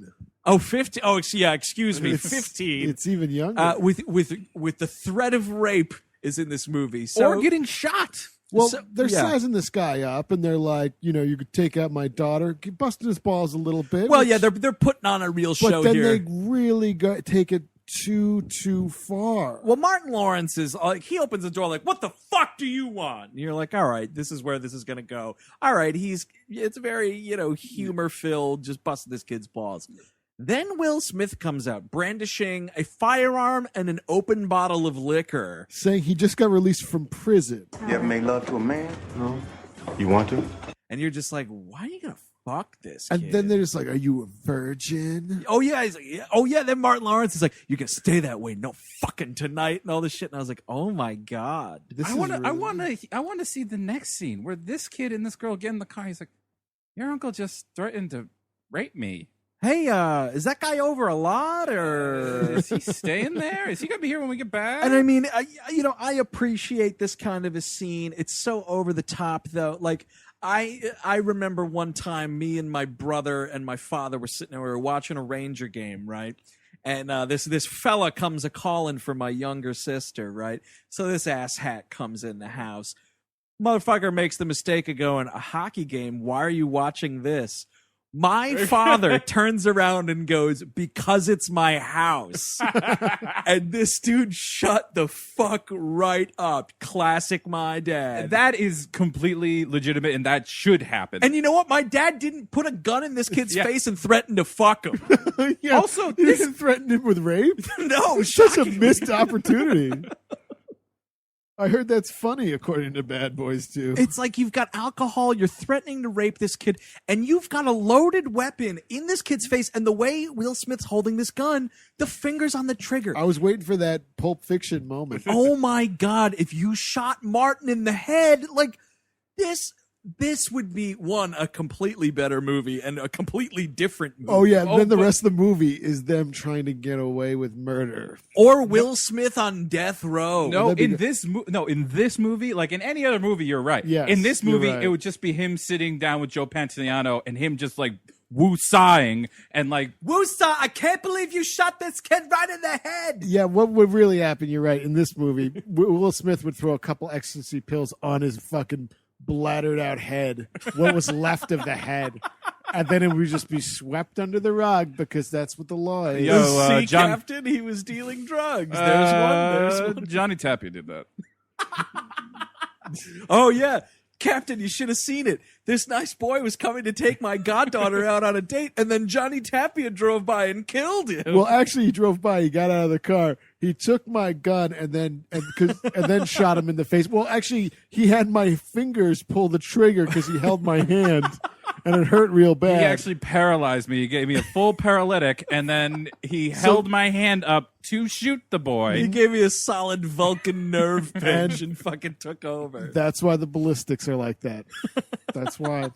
Speaker 1: Oh, 15. Oh, yeah. Excuse me. 15.
Speaker 2: It's even younger.
Speaker 1: With the threat of rape is in this movie. So
Speaker 3: Or getting shot.
Speaker 2: Well,
Speaker 1: So-
Speaker 2: they're
Speaker 1: yeah.
Speaker 2: sizing this guy up, and they're like, you could take out my daughter, busting his balls a little bit.
Speaker 1: well,
Speaker 2: which-
Speaker 1: yeah, they're putting on a real
Speaker 2: but
Speaker 1: show
Speaker 2: then
Speaker 1: here.
Speaker 2: they really take it too far.
Speaker 1: Well, Martin Lawrence is like, he opens the door like, what the fuck do you want? And you're like, all right, this is where this is going to go. All right, it's very, humor filled, just busting this kid's balls. Then Will Smith comes out brandishing a firearm and an open bottle of liquor.
Speaker 2: Saying he just got released from prison.
Speaker 4: You ever made love to a man? No. You want to?
Speaker 1: And you're just like, why are you going to fuck this kid?
Speaker 2: And then they're just like, are you a virgin?
Speaker 1: Oh, yeah. He's like, yeah. Oh, yeah. Then Martin Lawrence is like, you can stay that way. No fucking tonight and all this shit. And I was like, oh, my God.
Speaker 3: I want to see the next scene where this kid and this girl get in the car. He's like, your uncle just threatened to rape me.
Speaker 1: Hey, is that guy over a lot, or
Speaker 3: is he staying there? Is he gonna be here when we get back?
Speaker 1: And I mean, I appreciate this kind of a scene. It's so over the top, though. Like, I remember one time, me and my brother and my father were sitting there. We were watching a Ranger game, right? And this fella comes a calling for my younger sister, right? So this asshat comes in the house. Motherfucker makes the mistake of going, a hockey game? Why are you watching this? My father turns around and goes, because it's my house. And this dude shut the fuck right up. Classic my dad.
Speaker 3: That is completely legitimate, and that should happen.
Speaker 1: And you know what? My dad didn't put a gun in this kid's face and threaten to fuck him.
Speaker 2: Yeah.
Speaker 3: Also,
Speaker 2: he didn't threaten him with rape?
Speaker 1: No.
Speaker 2: It's such a missed opportunity. I heard that's funny, according to Bad Boys 2.
Speaker 1: It's like you've got alcohol, you're threatening to rape this kid, and you've got a loaded weapon in this kid's face, and the way Will Smith's holding this gun, the finger's on the trigger.
Speaker 2: I was waiting for that Pulp Fiction moment.
Speaker 1: Oh my God, if you shot Martin in the head, like, this would be, one, a completely better movie and a completely different movie.
Speaker 2: Oh, yeah. Then the rest of the movie is them trying to get away with murder.
Speaker 1: Or Will Smith on death row.
Speaker 3: No, in this movie, like in any other movie, you're right.
Speaker 2: Yes,
Speaker 3: in this movie,
Speaker 2: right.
Speaker 3: It would just be him sitting down with Joe Pantoliano and him just like woo-sawing and like,
Speaker 1: Woo-saw, I can't believe you shot this kid right in the head.
Speaker 2: Yeah, what would really happen, you're right, in this movie, Will Smith would throw a couple ecstasy pills on his fucking bladdered out head, what was left of the head, and then it would just be swept under the rug because that's what the law is.
Speaker 3: Yo,
Speaker 1: Captain, he was dealing drugs. There's one.
Speaker 3: Johnny Tapia did that.
Speaker 1: Oh yeah, Captain, you should have seen it. This nice boy was coming to take my goddaughter out on a date, and then Johnny Tapia drove by and killed him.
Speaker 2: Well, actually, he drove by. He got out of the car. He took my gun and then shot him in the face. Well, actually, he had my fingers pull the trigger because he held my hand, and it hurt real bad.
Speaker 3: He actually paralyzed me. He gave me a full paralytic, and then he held my hand up to shoot the boy.
Speaker 1: He gave me a solid Vulcan nerve pinch and fucking took over.
Speaker 2: That's why the ballistics are like that. That's why.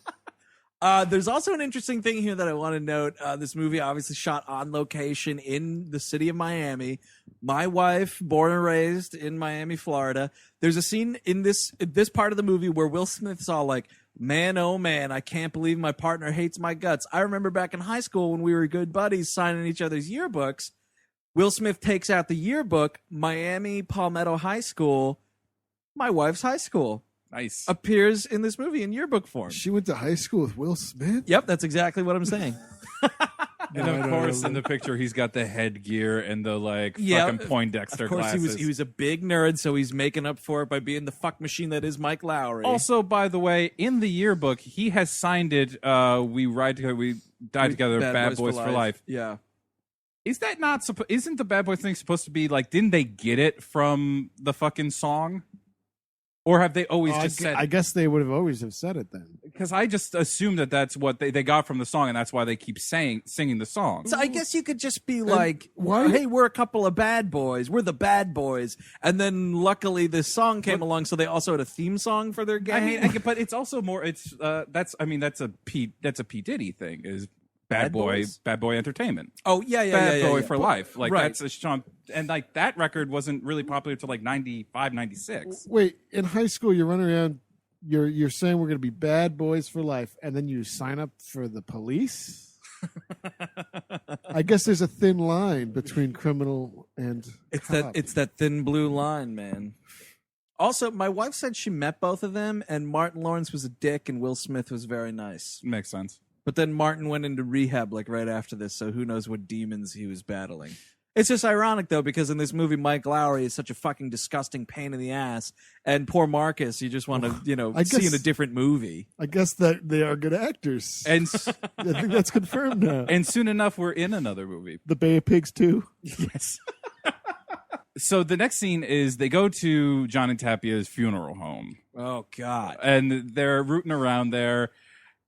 Speaker 1: There's also an interesting thing here that I want to note. This movie obviously shot on location in the city of Miami. My wife, born and raised in Miami, Florida. There's a scene in this part of the movie where Will Smith's all like, man, oh man, I can't believe my partner hates my guts. I remember back in high school when we were good buddies signing each other's yearbooks. Will Smith takes out the yearbook, Miami Palmetto High School, my wife's high school.
Speaker 3: Nice.
Speaker 1: Appears in this movie in yearbook form.
Speaker 2: She went to high school with Will Smith?
Speaker 1: Yep, that's exactly what I'm saying.
Speaker 3: And of course, in the picture, he's got the headgear and the fucking Poindexter
Speaker 1: of course
Speaker 3: glasses.
Speaker 1: He was a big nerd, so he's making up for it by being the fuck machine that is Mike Lowry.
Speaker 3: Also, by the way, in the yearbook, he has signed it. We ride together, we die together. Bad Boys for life.
Speaker 1: Yeah.
Speaker 3: Is that not? Isn't the Bad Boys thing supposed to be like? Didn't they get it from the fucking song? Or have they always just said?
Speaker 2: I guess they would have always have said it then.
Speaker 3: Because I just assumed that that's what they got from the song, and that's why they keep singing the song.
Speaker 1: So I guess you could just be like, hey, we're a couple of bad boys. We're the bad boys. And then luckily this song came along, so they also had a theme song for their gang.
Speaker 3: I mean, but it's also more. It's that's a P Diddy thing. Is Bad Boy Entertainment.
Speaker 1: Oh yeah,
Speaker 3: Bad Boy for life. Like
Speaker 1: right.
Speaker 3: That's a Sean, and like that record wasn't really popular until like 95, 96.
Speaker 2: Wait, in high school you're running around, you're saying we're going to be bad boys for life, and then you sign up for the police? I guess there's a thin line between criminal and cop.
Speaker 1: It's that thin blue line, man. Also, my wife said she met both of them, and Martin Lawrence was a dick, and Will Smith was very nice.
Speaker 3: Makes sense.
Speaker 1: But then Martin went into rehab like right after this, so who knows what demons he was battling. It's just ironic, though, because in this movie, Mike Lowry is such a fucking disgusting pain in the ass. And poor Marcus, you just want to, see in a different movie.
Speaker 2: I guess that they are good actors.
Speaker 3: And
Speaker 2: I think that's confirmed now.
Speaker 3: and soon enough, we're in another movie.
Speaker 2: The Bay of Pigs 2?
Speaker 3: Yes. So the next scene is they go to Johnny Tapia's funeral home.
Speaker 1: Oh, God.
Speaker 3: And they're rooting around there.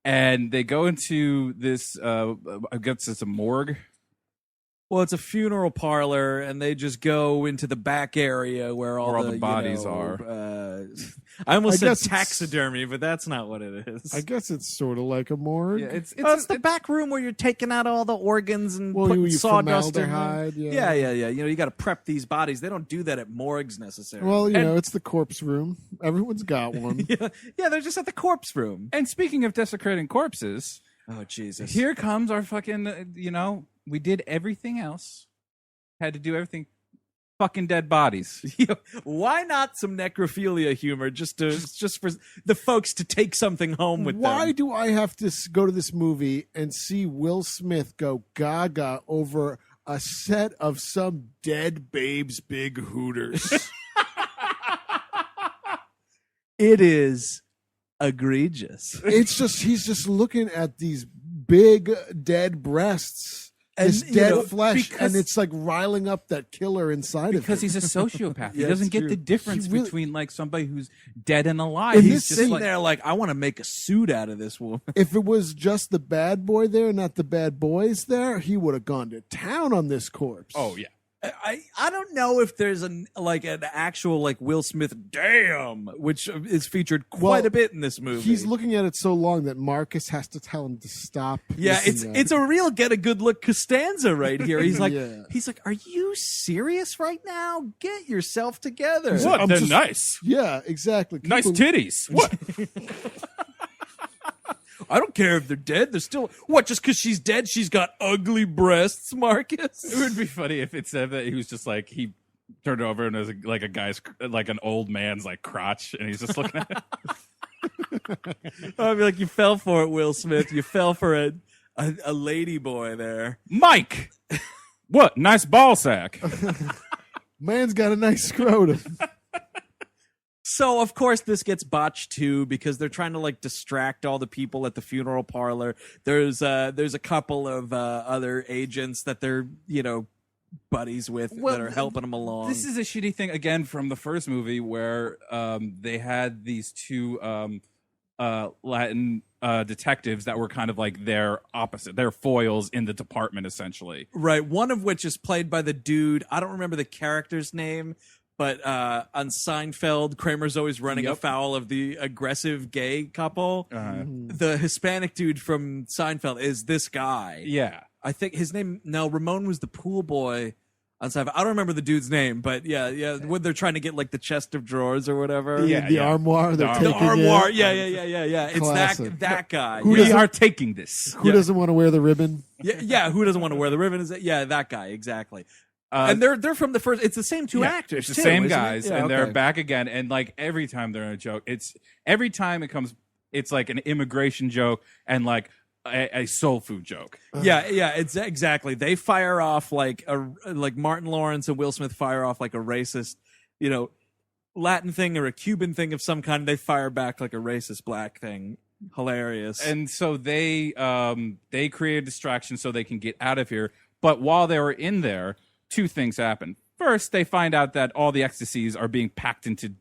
Speaker 3: And they go into this, I guess it's a morgue.
Speaker 1: Well, it's a funeral parlor, and they just go into the back area where all the
Speaker 3: bodies are.
Speaker 1: I almost said
Speaker 2: guess
Speaker 1: taxidermy, but that's not what it is.
Speaker 2: I guess it's sort of like a morgue.
Speaker 3: Yeah, it's
Speaker 1: the back room where you're taking out all the organs and putting
Speaker 2: you
Speaker 1: sawdust in
Speaker 2: formaldehyde,
Speaker 1: them.
Speaker 2: yeah.
Speaker 1: Yeah. You got to prep these bodies. They don't do that at morgues necessarily.
Speaker 2: Well, it's the corpse room. Everyone's got one.
Speaker 1: yeah, they're just at the corpse room.
Speaker 3: And speaking of desecrating corpses,
Speaker 1: Oh, Jesus.
Speaker 3: here comes our fucking, we did everything else. Had to do everything. Fucking dead bodies.
Speaker 1: Why not some necrophilia humor just for the folks to take something home with them?
Speaker 2: Why do I have to go to this movie and see Will Smith go gaga over a set of some dead babe's big hooters?
Speaker 1: It is egregious.
Speaker 2: It's just, he's just looking at these big dead breasts. This dead flesh, and it's like riling up that killer inside of him.
Speaker 3: Because he's a sociopath. He
Speaker 1: Yeah,
Speaker 3: doesn't
Speaker 1: it's
Speaker 3: get
Speaker 1: true.
Speaker 3: the difference
Speaker 2: He really-
Speaker 3: between like somebody who's dead and alive.
Speaker 2: And
Speaker 3: He's
Speaker 2: this
Speaker 3: just
Speaker 1: Sitting
Speaker 3: like,
Speaker 1: there like, I want to make a suit out of this woman.
Speaker 2: If it was just the bad boy there, not the bad boys there, he would have gone to town on this corpse.
Speaker 3: oh yeah.
Speaker 1: I don't know if there's an actual like Will Smith damn, which is featured quite a bit in this movie.
Speaker 2: He's looking at it so long that Marcus has to tell him to stop.
Speaker 1: Yeah, it's a real get a good look Costanza right here. He's like,
Speaker 2: Yeah.
Speaker 1: he's like, are you serious right now? Get yourself together.
Speaker 3: What?
Speaker 2: I'm
Speaker 3: They're
Speaker 2: just-
Speaker 3: nice.
Speaker 2: Yeah, exactly.
Speaker 3: Nice
Speaker 2: People-
Speaker 3: titties. What?
Speaker 1: I don't care if they're dead. They're still what? Just because she's dead, she's got ugly breasts, Marcus.
Speaker 3: It would be funny if it said that he was just like he turned over and there's like a guy's like an old man's like crotch and he's just looking at it.
Speaker 1: I'd be like, you fell for it, Will Smith. You fell for a lady boy there.
Speaker 3: Mike, what? Nice ball sack.
Speaker 2: Man's got a nice scrotum.
Speaker 1: So, of course, this gets botched, too, because they're trying to, like, distract all the people at the funeral parlor. There's a couple of other agents that they're, buddies with that are helping them along.
Speaker 3: This is a shitty thing, again, from the first movie where they had these two Latin detectives that were kind of like their opposite, their foils in the department, essentially.
Speaker 1: Right, one of which is played by the dude, I don't remember the character's name, but on Seinfeld, Kramer's always running afoul of the aggressive gay couple. The Hispanic dude from Seinfeld is this guy.
Speaker 3: Yeah.
Speaker 1: I think his name, Ramon was the pool boy on Seinfeld. I don't remember the dude's name, but yeah, when they're trying to get like the chest of drawers or whatever.
Speaker 2: The armoire. They're
Speaker 3: The
Speaker 1: The
Speaker 2: taking
Speaker 1: armoire.
Speaker 2: it.
Speaker 1: Yeah. It's
Speaker 2: Classic.
Speaker 1: that guy.
Speaker 3: We are taking this.
Speaker 2: Who doesn't want to wear the ribbon?
Speaker 1: Yeah, who doesn't want to wear the ribbon? That guy, exactly. And they're from the first. It's the same two actors.
Speaker 3: It's the
Speaker 1: too,
Speaker 3: same
Speaker 1: isn't it?
Speaker 3: guys,
Speaker 1: Yeah,
Speaker 3: and they're
Speaker 1: okay.
Speaker 3: back again. And like every time they're in a joke, every time it comes, it's like an immigration joke and like a soul food joke.
Speaker 1: Yeah, it's exactly. They fire off like Martin Lawrence and Will Smith fire off like a racist, Latin thing or a Cuban thing of some kind. They fire back like a racist black thing. Hilarious.
Speaker 3: And so they create a distraction so they can get out of here. But while they were in there, two things happen. First, they find out that all the ecstasies are being packed into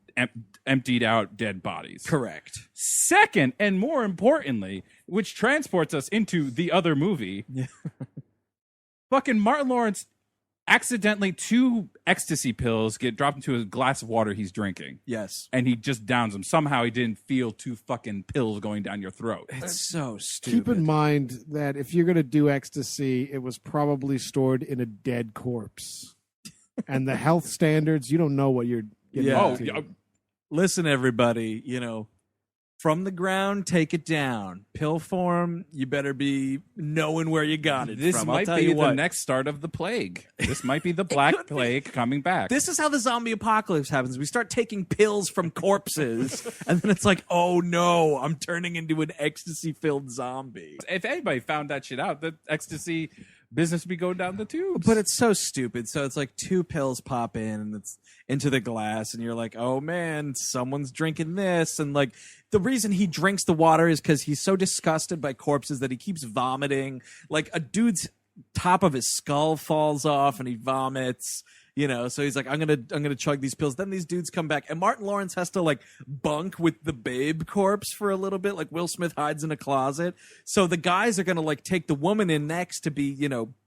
Speaker 3: emptied out dead bodies.
Speaker 1: Correct.
Speaker 3: Second, and more importantly, which transports us into the other movie, fucking Martin Lawrence accidentally 2 ecstasy pills get dropped into a glass of water he's drinking.
Speaker 1: Yes.
Speaker 3: And he just downs them. Somehow he didn't feel 2 fucking pills going down your throat.
Speaker 1: It's so stupid.
Speaker 2: Keep in mind that if you're going to do ecstasy, it was probably stored in a dead corpse. And the health standards, you don't know what you're getting
Speaker 1: Yeah.
Speaker 2: into.
Speaker 1: Listen, everybody, from the ground, take it down. Pill form, you better be knowing where you got it
Speaker 3: This
Speaker 1: from. I'll
Speaker 3: might
Speaker 1: tell
Speaker 3: be
Speaker 1: you
Speaker 3: the
Speaker 1: what.
Speaker 3: next start of the plague. This might be the Black Plague coming back.
Speaker 1: This is how the zombie apocalypse happens. We start taking pills from corpses, and then it's like, oh no, I'm turning into an ecstasy-filled zombie.
Speaker 3: If anybody found that shit out, that ecstasy business be going down the tubes.
Speaker 1: But it's so stupid. So it's like 2 pills pop in and it's into the glass and you're like, oh man, someone's drinking this. And like the reason he drinks the water is because he's so disgusted by corpses that he keeps vomiting. Like a dude's top of his skull falls off and he vomits. So he's like, I'm gonna chug these pills. Then these dudes come back, and Martin Lawrence has to like bunk with the Babe corpse for a little bit. Like Will Smith hides in a closet, so the guys are gonna like take the woman in next to be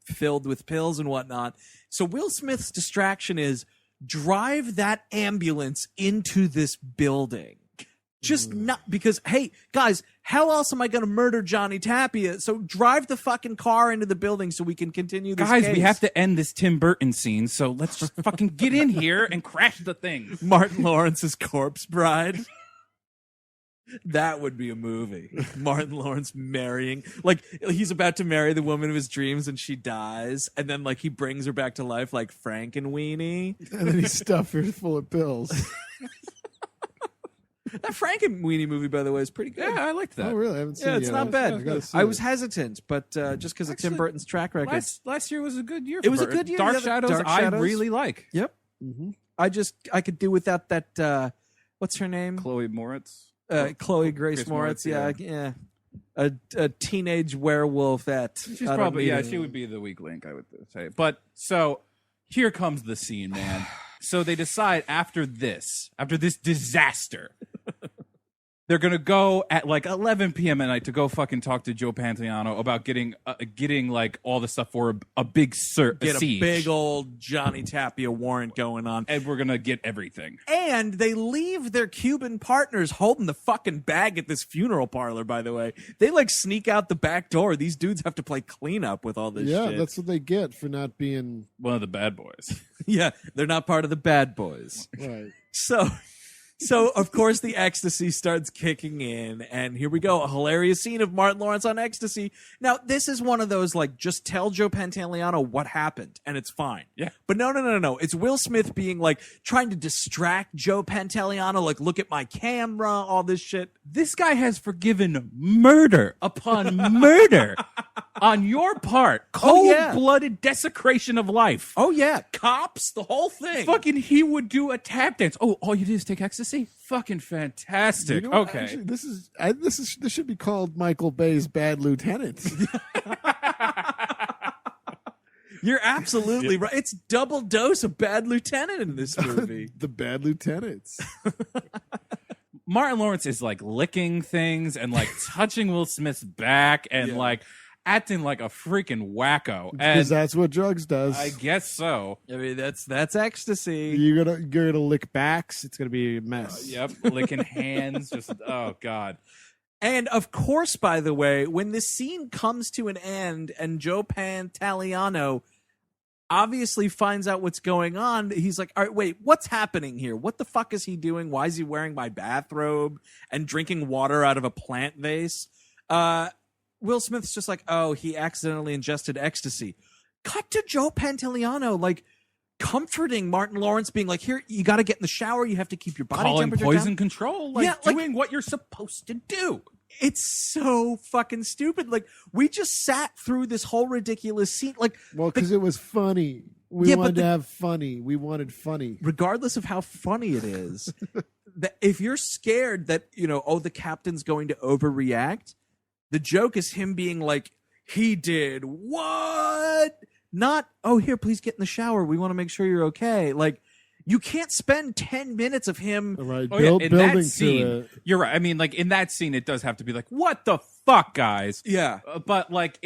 Speaker 1: filled with pills and whatnot. So Will Smith's distraction is drive that ambulance into this building. Just not because, hey, guys, how else am I going to murder Johnny Tapia? So drive the fucking car into the building so we can continue this
Speaker 3: Guys,
Speaker 1: case.
Speaker 3: we have to end this Tim Burton scene, so let's just fucking get in here and crash the thing.
Speaker 1: Martin Lawrence's Corpse Bride. That would be a movie. Martin Lawrence marrying, like he's about to marry the woman of his dreams and she dies, and then like he brings her back to life like Frankenweenie.
Speaker 2: And then he stuffed her full of pills.
Speaker 1: That Frankenweenie movie, by the way, is pretty good.
Speaker 3: Yeah, I liked that.
Speaker 2: Oh, really? I haven't seen it.
Speaker 1: Yeah, it's
Speaker 2: yet.
Speaker 1: not bad.
Speaker 2: I gotta see
Speaker 1: I
Speaker 2: it.
Speaker 1: was hesitant, but just because of Tim
Speaker 3: Actually,
Speaker 1: Burton's track record.
Speaker 3: Last year was a good year.
Speaker 1: It was a good year.
Speaker 3: Dark
Speaker 1: Yeah,
Speaker 3: Shadows,
Speaker 1: Dark
Speaker 3: I
Speaker 1: Shadows.
Speaker 3: really like.
Speaker 1: Yep.
Speaker 2: Mhm.
Speaker 1: I could do without that. What's her name?
Speaker 3: Chloe Moritz.
Speaker 1: Chloe Grace
Speaker 3: Grace
Speaker 1: Moritz.
Speaker 3: Moritz,
Speaker 1: Yeah. A teenage werewolf at.
Speaker 3: She's probably she would be the weak link, I would say. But so here comes the scene, man. So they decide after this disaster, they're gonna go at like 11 p.m. at night to go fucking talk to Joe Pantoliano about getting like all the stuff for a big
Speaker 1: Get
Speaker 3: siege.
Speaker 1: a big old Johnny Tapia warrant going on.
Speaker 3: And we're gonna get everything.
Speaker 1: And they leave their Cuban partners holding the fucking bag at this funeral parlor, by the way. They like sneak out the back door. These dudes have to play cleanup with all this shit.
Speaker 2: Yeah, that's what they get for not being
Speaker 3: One of the bad boys.
Speaker 1: Yeah, they're not part of the bad boys.
Speaker 2: right.
Speaker 1: So of course the ecstasy starts kicking in, and here we go, a hilarious scene of Martin Lawrence on ecstasy. Now this is one of those like just tell Joe Pantoliano what happened and it's fine.
Speaker 3: Yeah.
Speaker 1: But no. It's Will Smith being like trying to distract Joe Pantoliano, like look at my camera, all this shit.
Speaker 3: This guy has forgiven murder upon murder on your part.
Speaker 1: Oh, yeah.
Speaker 3: Cold-blooded desecration of life.
Speaker 1: Oh yeah, cops, the whole thing.
Speaker 3: Fucking he would do a tap dance. Oh, all you did is take ecstasy? Fucking fantastic.
Speaker 2: You know what?
Speaker 3: Okay.
Speaker 2: Actually, this should be called Michael Bay's Bad Lieutenant.
Speaker 1: You're absolutely right. It's double dose of Bad Lieutenant in this movie.
Speaker 2: The Bad Lieutenants.
Speaker 3: Martin Lawrence is like licking things and like touching Will Smith's back and like acting like a freaking wacko.
Speaker 2: Because
Speaker 3: And
Speaker 2: that's what drugs does.
Speaker 3: I guess so.
Speaker 1: I mean, that's ecstasy.
Speaker 2: You're gonna lick backs. It's gonna be a mess.
Speaker 3: Yep. Licking hands. Just, oh, God.
Speaker 1: And of course, by the way, when this scene comes to an end and Joe Pantoliano obviously finds out what's going on, he's like, all right, wait, what's happening here? What the fuck is he doing? Why is he wearing my bathrobe and drinking water out of a plant vase? Will Smith's just like, oh, he accidentally ingested ecstasy. Cut to Joe Pantoliano, like, comforting Martin Lawrence, being like, here, you got to get in the shower. You have to keep your body
Speaker 3: Calling
Speaker 1: temperature
Speaker 3: poison
Speaker 1: down.
Speaker 3: control. Like,
Speaker 1: Yeah, like-
Speaker 3: doing what you're supposed to do.
Speaker 1: It's so fucking stupid. Like, we just sat through this whole ridiculous scene. Like,
Speaker 2: Well, because it was funny. We
Speaker 1: Yeah, but
Speaker 2: wanted
Speaker 1: the-
Speaker 2: to have funny. We wanted funny.
Speaker 1: regardless of how funny it is, that if you're scared that, oh, the captain's going to overreact, the joke is him being like, he did what? Not, oh, here, please get in the shower. We want to make sure you're okay. Like, you can't spend 10 minutes of him.
Speaker 2: Right.
Speaker 3: Oh,
Speaker 2: Building
Speaker 3: in that
Speaker 2: to
Speaker 3: scene,
Speaker 2: it.
Speaker 3: you're right. I mean, like in that scene, it does have to be like, what the fuck, guys?
Speaker 1: Yeah.
Speaker 3: But like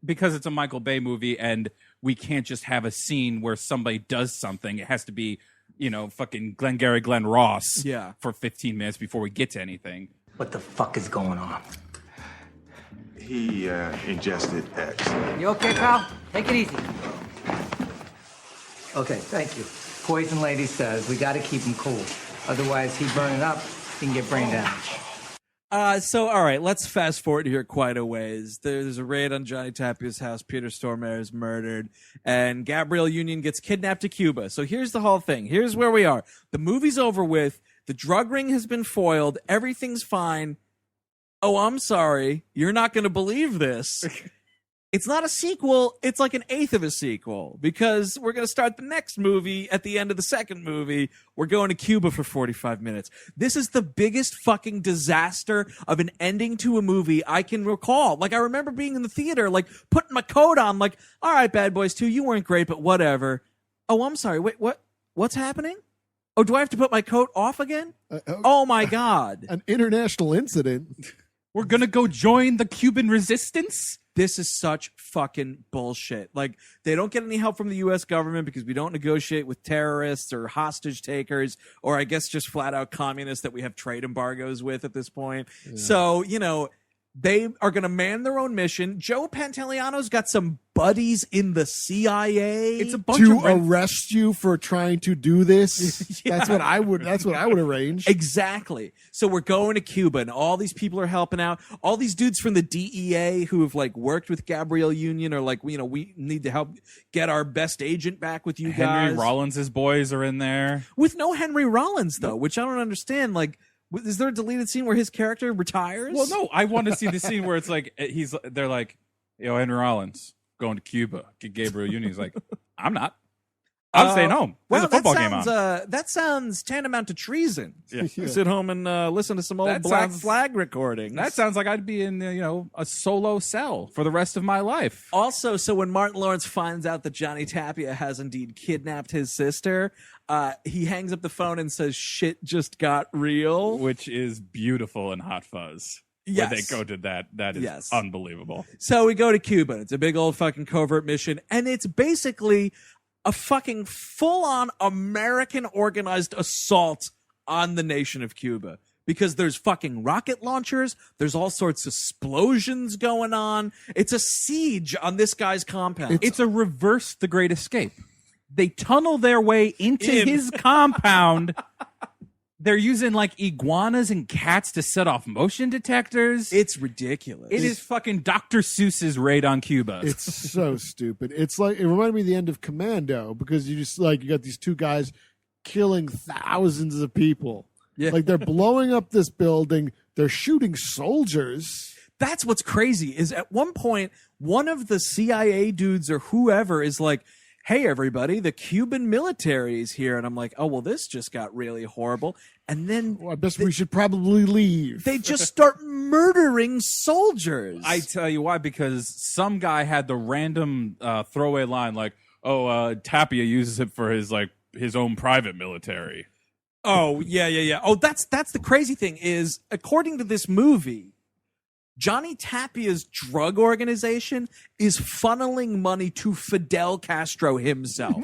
Speaker 3: because it's a Michael Bay movie and we can't just have a scene where somebody does something. It has to be, fucking Glengarry Glen Ross
Speaker 1: Yeah.
Speaker 3: for 15 minutes before we get to anything.
Speaker 5: What the fuck is going on?
Speaker 6: He ingested X.
Speaker 5: You okay, pal? Take it easy. Okay, thank you. Poison Lady says we gotta keep him cool. Otherwise, he burn it up, he can get brain damage.
Speaker 1: So, all right, let's fast forward here quite a ways. There's a raid on Johnny Tapia's house. Peter Stormare is murdered, and Gabrielle Union gets kidnapped to Cuba. So here's the whole thing. Here's where we are. The movie's over with. The drug ring has been foiled. Everything's fine. Oh, I'm sorry. You're not going to believe this. It's not a sequel. It's like an eighth of a sequel because we're going to start the next movie at the end of the second movie. We're going to Cuba for 45 minutes. This is the biggest fucking disaster of an ending to a movie I can recall. Like, I remember being in the theater, like, putting my coat on, like, all right, Bad Boys 2, you weren't great, but whatever. Oh, I'm sorry. Wait, what's happening? Oh, do I have to put my coat off again? Oh, my God.
Speaker 2: An international incident.
Speaker 3: We're going to go join the Cuban resistance?
Speaker 1: This is such fucking bullshit. Like, they don't get any help from the U.S. government because we don't negotiate with terrorists or hostage takers, or I guess just flat out communists that we have trade embargoes with at this point. Yeah. So, you know, they are going to man their own mission. Joe Pantoliano's got some buddies in the CIA.
Speaker 3: It's a bunch
Speaker 2: to
Speaker 3: of
Speaker 2: arrest you for trying to do this.
Speaker 1: Yeah.
Speaker 2: That's what I would arrange.
Speaker 1: Exactly. So we're going to Cuba, and all these people are helping out. All these dudes from the DEA who have like worked with Gabrielle Union are like, you know, we need to help get our best agent back with you guys.
Speaker 3: Henry Rollins' boys are in there
Speaker 1: with no Henry Rollins though, which I don't understand. Like, is there a deleted scene where his character retires?
Speaker 3: Well, no, I want to see the scene where it's like they're like, yo, Henry Rollins going to Cuba, get Gabrielle Union. He's like, I'm not. I'm staying home. There's a football game on.
Speaker 1: That sounds tantamount to treason. Yeah. Sit home and listen to some old Black Flag recordings.
Speaker 3: That sounds like I'd be in a solo cell for the rest of my life.
Speaker 1: Also, so when Martin Lawrence finds out that Johnny Tapia has indeed kidnapped his sister, he hangs up the phone and says, "Shit just got real,"
Speaker 3: which is beautiful in Hot Fuzz.
Speaker 1: Yes.
Speaker 3: Where they go to that. That is unbelievable.
Speaker 1: So we go to Cuba. It's a big old fucking covert mission, and it's basically a fucking full-on American organized assault on the nation of Cuba. Because there's fucking rocket launchers, there's all sorts of explosions going on. It's a siege on this guy's compound.
Speaker 3: It's a reverse The Great Escape. They tunnel their way into his compound. They're using like iguanas and cats to set off motion detectors.
Speaker 1: It's ridiculous.
Speaker 3: It is fucking Dr. Seuss's Raid on Cuba.
Speaker 2: It's so stupid. It's like, it reminded me of the end of Commando because you just like, you got these two guys killing thousands of people. Yeah. Like they're blowing up this building. They're shooting soldiers.
Speaker 1: That's what's crazy is at one point, one of the CIA dudes or whoever is like, hey, everybody, the Cuban military is here. And I'm like, oh, well, this just got really horrible. And then
Speaker 2: I guess we should probably leave.
Speaker 1: They just start murdering soldiers.
Speaker 3: I tell you why, because some guy had the random throwaway line like, oh, Tapia uses it for his own private military.
Speaker 1: Oh, yeah. Oh, that's the crazy thing is, according to this movie, Johnny Tapia's drug organization is funneling money to Fidel Castro himself.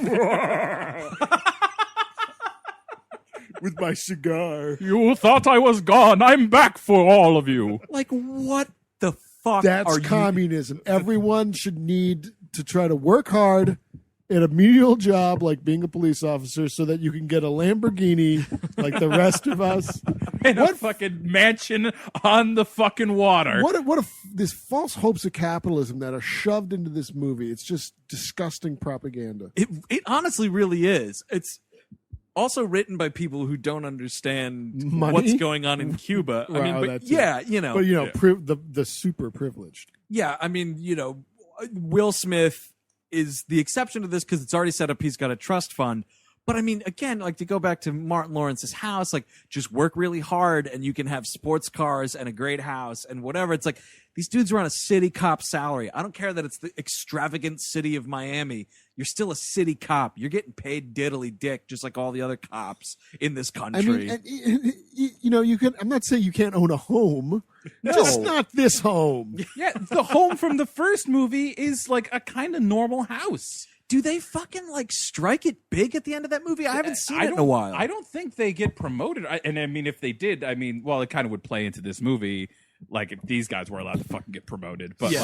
Speaker 2: With my cigar.
Speaker 3: You thought I was gone. I'm back for all of you.
Speaker 1: Like, what the fuck
Speaker 2: That's communism. Everyone should need to try to work hard at a menial job like being a police officer so that you can get a Lamborghini like the rest of us.
Speaker 3: And a fucking mansion on the fucking water.
Speaker 2: What this false hopes of capitalism that are shoved into this movie. It's just disgusting propaganda.
Speaker 1: It honestly really is. It's also written by people who don't understand what's going on in Cuba.
Speaker 2: Wow,
Speaker 1: I mean, but yeah, you know.
Speaker 2: But, you know, the super privileged.
Speaker 1: Yeah, I mean, you know, Will Smith is the exception to this because it's already set up. He's got a trust fund. But I mean, again, like to go back to Martin Lawrence's house, like just work really hard and you can have sports cars and a great house and whatever. It's like these dudes are on a city cop salary. I don't care that it's the extravagant city of Miami. You're still a city cop. You're getting paid diddly dick just like all the other cops in this country.
Speaker 2: I mean, you know, I'm not saying you can't own a home.
Speaker 1: No.
Speaker 2: Just not this home.
Speaker 3: Yeah, the home from the first movie is like a kind of normal house.
Speaker 1: Do they fucking like strike it big at the end of that movie? I haven't seen it in a while.
Speaker 3: I don't think they get promoted. And I mean, if they did, I mean, well, it kind of would play into this movie. Like if these guys were allowed to fucking get promoted, but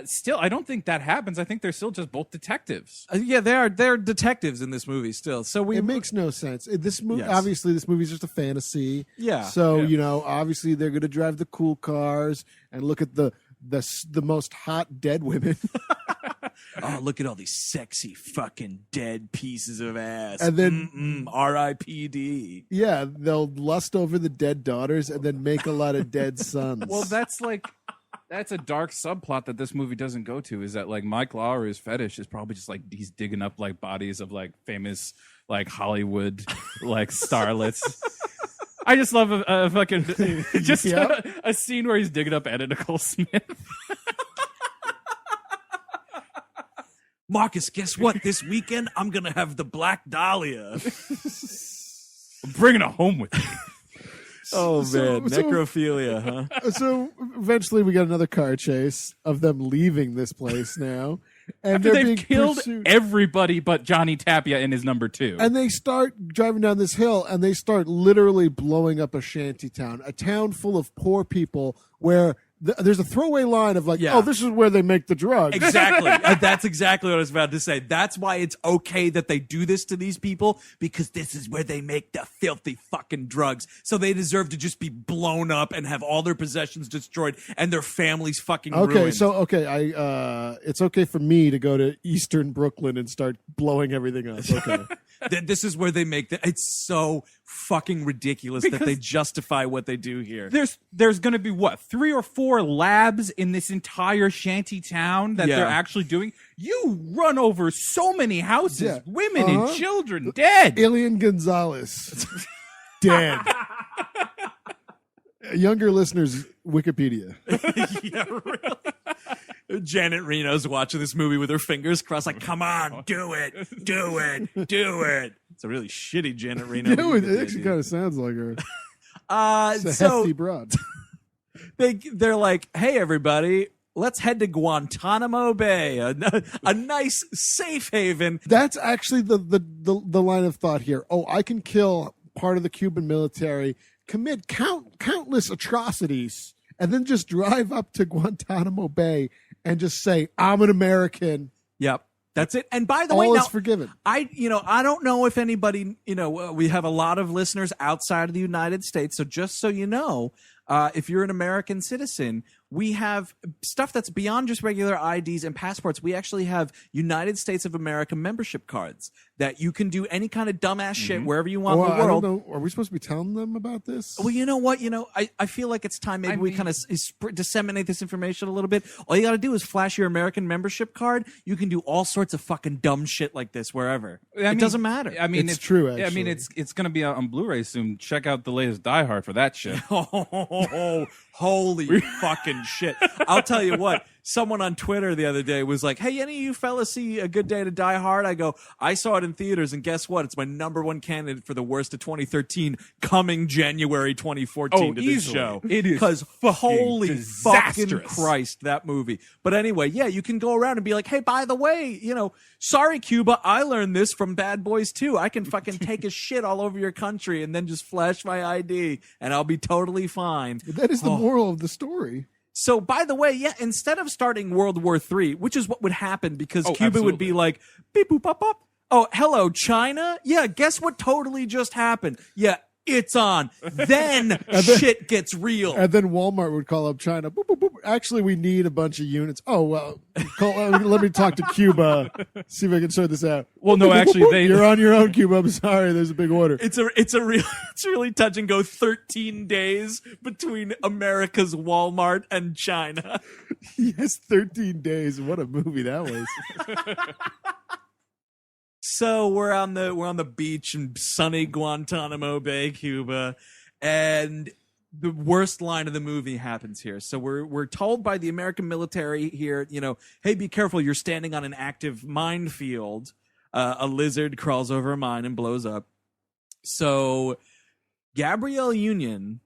Speaker 3: still, I don't think that happens. I think they're still just both detectives.
Speaker 1: Yeah, they're detectives in this movie still. So
Speaker 2: it makes no sense. This movie, obviously, this movie is just a fantasy.
Speaker 1: Yeah.
Speaker 2: So you know, obviously, they're going to drive the cool cars and look at the most hot dead women.
Speaker 1: Oh, look at all these sexy fucking dead pieces of ass.
Speaker 2: And then
Speaker 1: R.I.P.D.
Speaker 2: Yeah, they'll lust over the dead daughters and then make a lot of dead sons.
Speaker 3: Well, that's That's a dark subplot that this movie doesn't go to. Is that like Mike Lowry's fetish is probably just like he's digging up like bodies of like famous like Hollywood like starlets. I just love a fucking just a scene where he's digging up Anna Nicole Smith.
Speaker 1: Marcus, guess what? This weekend I'm gonna have the Black Dahlia.
Speaker 3: I'm bringing it home with me.
Speaker 1: Oh man, necrophilia, huh?
Speaker 2: So eventually we get another car chase of them leaving this place now. And
Speaker 3: After
Speaker 2: they're
Speaker 3: they've
Speaker 2: being
Speaker 3: killed
Speaker 2: pursued.
Speaker 3: everybody but Johnny Tapia and his number 2.
Speaker 2: And they start driving down this hill and they start literally blowing up a shanty town, a town full of poor people where there's a throwaway line of like,
Speaker 1: Yeah.
Speaker 2: oh, this is where they make the drugs.
Speaker 1: Exactly. That's exactly what I was about to say. That's why it's okay that they do this to these people, because this is where they make the filthy fucking drugs. So they deserve to just be blown up and have all their possessions destroyed and their families fucking ruined.
Speaker 2: It's okay for me to go to Eastern Brooklyn and start blowing everything up. Okay.
Speaker 1: This is where they make it's so fucking ridiculous that they justify what they do here.
Speaker 3: There's going to be what 3 or 4 labs in this entire shanty town that they're actually doing. You run over so many houses, women and children dead.
Speaker 2: Alien Gonzalez dead. Younger listeners, Wikipedia.
Speaker 1: Yeah, really. Janet Reno's watching this movie with her fingers crossed, like, come on, do it. It's a really shitty Janet Reno.
Speaker 2: Dude, it actually kind of sounds like her. It's a hefty broad.
Speaker 1: They're like, hey, everybody, let's head to Guantanamo Bay, a nice safe haven.
Speaker 2: That's actually the line of thought here. Oh, I can kill part of the Cuban military, commit countless atrocities, and then just drive up to Guantanamo Bay and just say, I'm an American.
Speaker 1: Yep. That's it. And by the way,
Speaker 2: all
Speaker 1: now,
Speaker 2: is forgiven.
Speaker 1: I don't know if anybody, we have a lot of listeners outside of the United States. So just so you know, if you're an American citizen, we have stuff that's beyond just regular IDs and passports. We actually have United States of America membership cards that you can do any kind of dumbass shit wherever you want in the world.
Speaker 2: I don't know. Are we supposed to be telling them about this?
Speaker 1: Well, you know what? I feel like it's time maybe we kind of disseminate this information a little bit. All you got to do is flash your American membership card. You can do all sorts of fucking dumb shit like this wherever. It doesn't matter.
Speaker 3: I mean,
Speaker 2: it's true, actually.
Speaker 3: I mean, it's going to be out on Blu-ray soon. Check out the latest Die Hard for that shit.
Speaker 1: Oh, holy fucking shit. I'll tell you what, someone on Twitter the other day was like, hey, any of you fellas see A Good Day to Die Hard? I go, I saw it in theaters, and guess what? It's my #1 candidate for the worst of 2013, coming January 2014 to this
Speaker 3: easily.
Speaker 1: show.
Speaker 3: It is
Speaker 1: because holy
Speaker 3: disastrous.
Speaker 1: fucking Christ, that movie. But anyway, yeah, you can go around and be like, hey, by the way, sorry, Cuba, I learned this from Bad Boys 2. I can fucking take a shit all over your country and then just flash my ID, and I'll be totally fine.
Speaker 2: That is the moral of the story.
Speaker 1: So, by the way, yeah, instead of starting World War III, which is what would happen because Cuba would be like, beep, boop, pop, pop. Oh, hello, China? Yeah, guess what totally just happened? Yeah, it's on. Then shit gets real.
Speaker 2: And then Walmart would call up China. Boop, boop, boop. Actually, we need a bunch of units. Oh, well, let me talk to Cuba. See if I can sort this out.
Speaker 3: Well, no, actually,
Speaker 2: you're on your own, Cuba. I'm sorry. There's a big order.
Speaker 1: It's really touch and go 13 days between America's Walmart and China.
Speaker 2: Yes, 13 days. What a movie that was.
Speaker 1: So we're on the beach in sunny Guantanamo Bay, Cuba, and the worst line of the movie happens here. So we're told by the American military here, hey, be careful, you're standing on an active minefield. A lizard crawls over a mine and blows up. So Gabrielle Union,